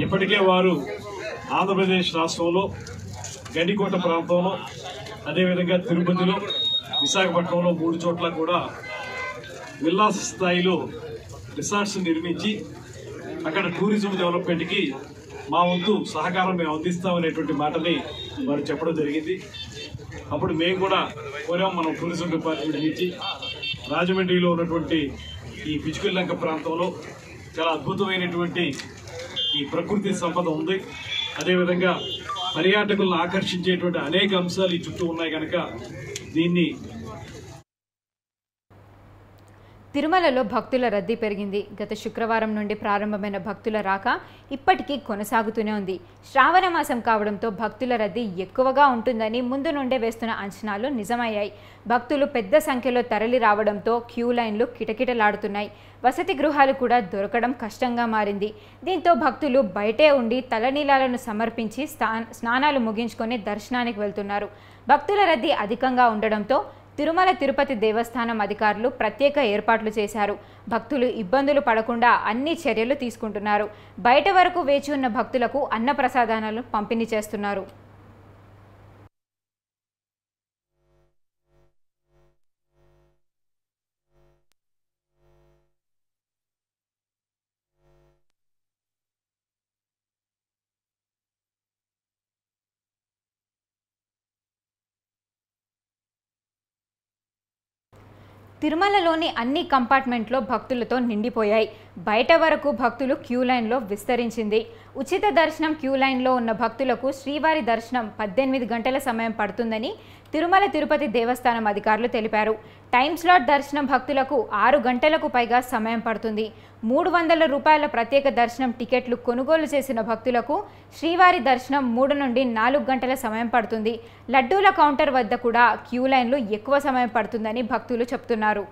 ఇప్పటికే వారు ఆంధ్రప్రదేశ్ రాష్ట్రంలో గండికోట ప్రాంతంలో, అదేవిధంగా తిరుపతిలో, విశాఖపట్నంలో 3 చోట్ల కూడా విల్లాస స్థాయిలో రిసార్ట్స్ నిర్మించి అక్కడ టూరిజం డెవలప్మెంట్కి మా వంతు సహకారం మేము అందిస్తామనేటువంటి మాటని వారు చెప్పడం జరిగింది. అప్పుడు మేము కూడా కోరాం, మనం టూరిజం డిపార్ట్మెంట్ నుంచి రాజమండ్రిలో ఉన్నటువంటి ఈ పిచ్చుకలంక ప్రాంతంలో చాలా అద్భుతమైనటువంటి ఈ ప్రకృతి సంపద ఉంది. అదేవిధంగా పర్యాటకులను ఆకర్షించేటువంటి అనేక అంశాలు ఈ చుట్టూ ఉన్నాయి కనుక దీన్ని. తిరుమలలో భక్తుల రద్దీ పెరిగింది. గత శుక్రవారం నుండి ప్రారంభమైన భక్తుల రాక ఇప్పటికీ కొనసాగుతూనే ఉంది. శ్రావణ మాసం కావడంతో భక్తుల రద్దీ ఎక్కువగా ఉంటుందని ముందు నుండే వేస్తున్న అంచనాలు నిజమయ్యాయి. భక్తులు పెద్ద సంఖ్యలో తరలి రావడంతో క్యూ లైన్లు కిటకిటలాడుతున్నాయి. వసతి గృహాలు కూడా దొరకడం కష్టంగా మారింది. దీంతో భక్తులు బయటే ఉండి తలనీలాలను సమర్పించి స్నానాలు ముగించుకొని దర్శనానికి వెళ్తున్నారు. భక్తుల రద్దీ అధికంగా ఉండడంతో తిరుమల తిరుపతి దేవస్థానం అధికారులు ప్రత్యేక ఏర్పాట్లు చేశారు. భక్తులు ఇబ్బందులు పడకుండా అన్ని చర్యలు తీసుకుంటున్నారు. బయట వరకు వేచి ఉన్న భక్తులకు అన్నప్రసాదాలను పంపిణీ చేస్తున్నారు. తిరుమలలోని అన్ని కంపార్ట్మెంట్లో భక్తులతో నిండిపోయాయి. బయట వరకు భక్తులు క్యూ లైన్లో విస్తరించింది. ఉచిత దర్శనం క్యూ లైన్లో ఉన్న భక్తులకు శ్రీవారి దర్శనం 18 గంటల సమయం పడుతుందని తిరుమల తిరుపతి దేవస్థానం అధికారులు తెలిపారు. టైం స్లాట్ దర్శనం భక్తులకు 6 గంటలకు పైగా సమయం పడుతుంది. 300 రూపాయల ప్రత్యేక దర్శనం టికెట్లు కొనుగోలు చేసిన భక్తులకు శ్రీవారి దర్శనం 3 నుండి 4 గంటల సమయం పడుతుంది. లడ్డూల కౌంటర్ వద్ద కూడా క్యూ లైన్లు ఎక్కువ సమయం పడుతుందని భక్తులు చెబుతున్నారు.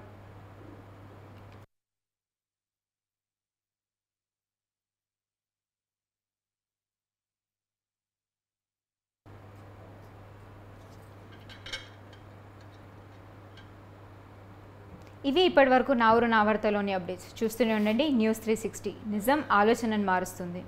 ఇవి ఇప్పటివరకు నా ఊరు నా వార్తలోని అప్డేట్స్. చూస్తూనే ఉండండి న్యూస్ 360. నిజం ఆలోచనను మారుస్తుంది.